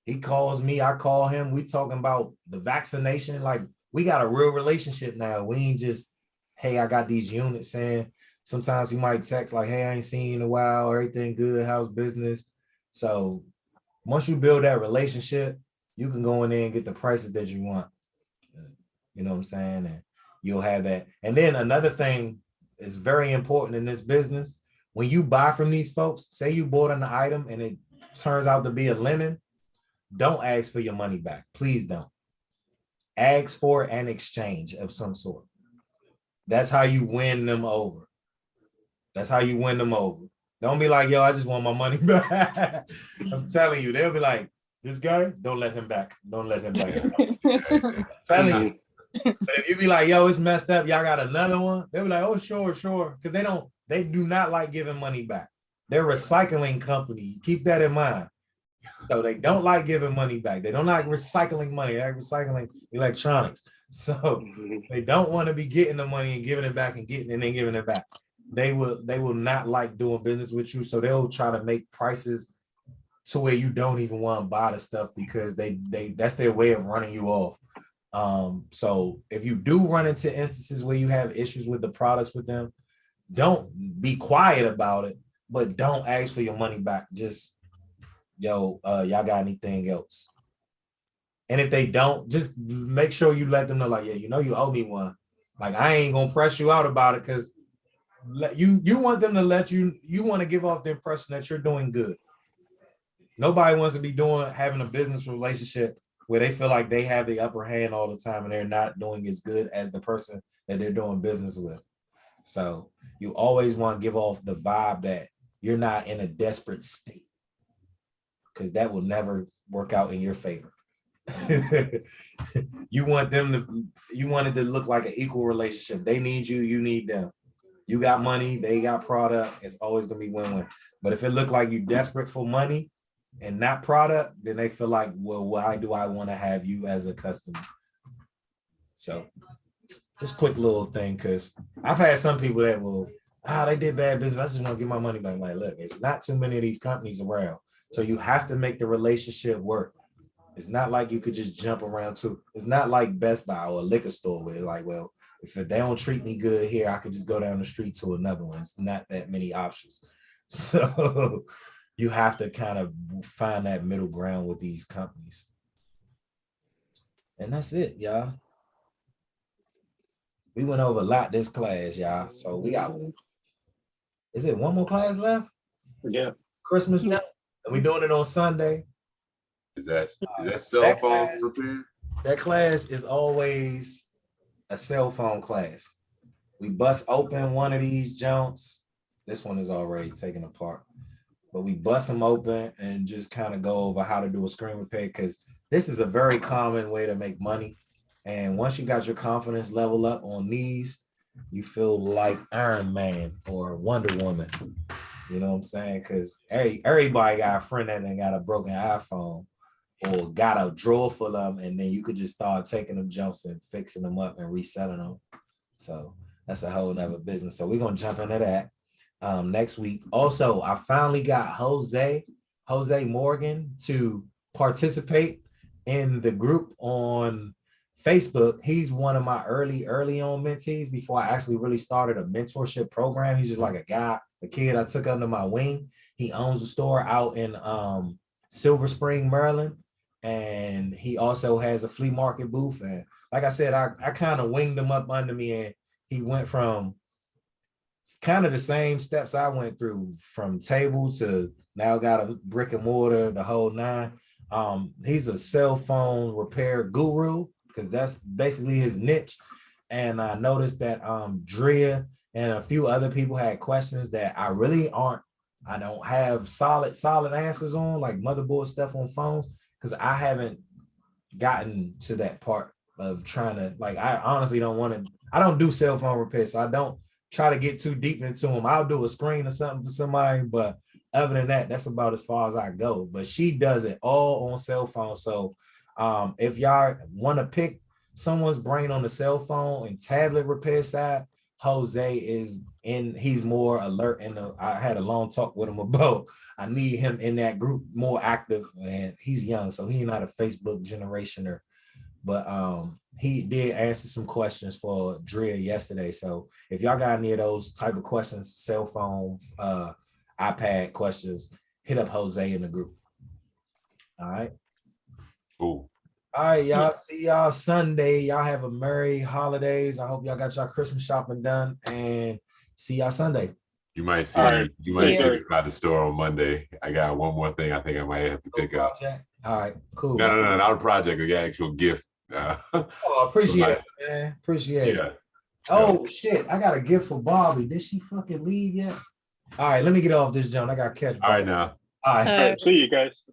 He calls me, I call him. We talking about the vaccination. Like we got a real relationship now. We ain't just, hey, I got these units in. Sometimes he might text like, hey, I ain't seen you in a while. Everything good? How's business? So once you build that relationship, you can go in there and get the prices that you want. You know what I'm saying? And you'll have that. And then another thing is very important in this business. When you buy from these folks, say you bought an item and it turns out to be a lemon, don't ask for your money back. Please don't. Ask for an exchange of some sort. That's how you win them over. That's how you win them over. Don't be like, yo, I just want my money back. I'm telling you, they'll be like, this guy, don't let him back. Don't let him back. I'm telling you. But if you be like, yo, it's messed up, y'all got another one, they'll be like, oh, sure. Because they do not like giving money back. They're a recycling company. Keep that in mind. So they don't like giving money back. They don't like recycling money. They like recycling electronics. So they don't want to be getting the money and giving it back and then giving it back. they will not like doing business with you. So they'll try to make prices to where you don't even want to buy the stuff because they that's their way of running you off. So if you do run into instances where you have issues with the products with them, don't be quiet about it, but don't ask for your money back. Just, yo, y'all got anything else? And if they don't, just make sure you let them know, like, yeah, you know, you owe me one. Like, I ain't gonna press you out about it because you want them to let you want to give off the impression that you're doing good. Nobody wants to be having a business relationship where they feel like they have the upper hand all the time and they're not doing as good as the person that they're doing business with. So you always want to give off the vibe that you're not in a desperate state, because that will never work out in your favor. You want it to look like an equal relationship. They need you, you need them. You got money, they got product. It's always gonna be win-win. But if it look like you're desperate for money and not product, then they feel like, well, why do I want to have you as a customer? So just quick little thing, because I've had some people that will, they did bad business, I just want to get my money back. Like, look, it's not too many of these companies around, so you have to make the relationship work. It's not like you could just jump around to. It's not like Best Buy or a liquor store where, like, well, if they don't treat me good here, I could just go down the street to another one. It's not that many options. So you have to kind of find that middle ground with these companies. And that's it, y'all. We went over a lot this class, y'all. So we got, is it one more class left? Yeah. Christmas? No. And we doing it on Sunday. Is that cell phone repair? That class is always a cell phone class. We bust open one of these junks. This one is already taken apart, but we bust them open and just kind of go over how to do a screen repair, because this is a very common way to make money. And once you got your confidence level up on these, you feel like Iron Man or Wonder Woman. You know what I'm saying? Because everybody got a friend that got a broken iPhone or got a drawer full of them, and then you could just start taking them jumps and fixing them up and reselling them. So that's a whole nother business. So we're gonna jump into that next week. Also, I finally got Jose Morgan to participate in the group on Facebook. He's one of my early on mentees before I actually really started a mentorship program. He's just like a kid I took under my wing. He owns a store out in Silver Spring, Maryland. And he also has a flea market booth. And like I said, I kind of winged him up under me, and he went from kind of the same steps I went through, from table to now got a brick and mortar, the whole nine. He's a cell phone repair guru, because that's basically his niche. And I noticed that Drea and a few other people had questions that I don't have solid answers on, like motherboard stuff on phones, because I haven't gotten to that part of trying to, like, I honestly I don't do cell phone repair, so I don't try to get too deep into them. I'll do a screen or something for somebody, but other than that, that's about as far as I go. But she does it all on cell phone. So if y'all want to pick someone's brain on the cell phone and tablet repair side, Jose is he's more alert. And I had a long talk with him about, I need him in that group more active, and he's young, so he's not a Facebook generationer. But he did answer some questions for Drea yesterday. So if y'all got any of those type of questions, cell phone, iPad questions, hit up Jose in the group. All right. Cool. All right, y'all. See y'all Sunday. Y'all have a merry holidays. I hope y'all got y'all Christmas shopping done, and see y'all Sunday. You might see see me by the store on Monday. I got one more thing I think I might have to pick up. All right, cool. No, not a project, an actual gift. Appreciate it, man. Appreciate it. Oh shit, I got a gift for Bobby. Did she fucking leave yet? All right, let me get off this jump. I got to catch Bobby. All right now. All right. See you guys.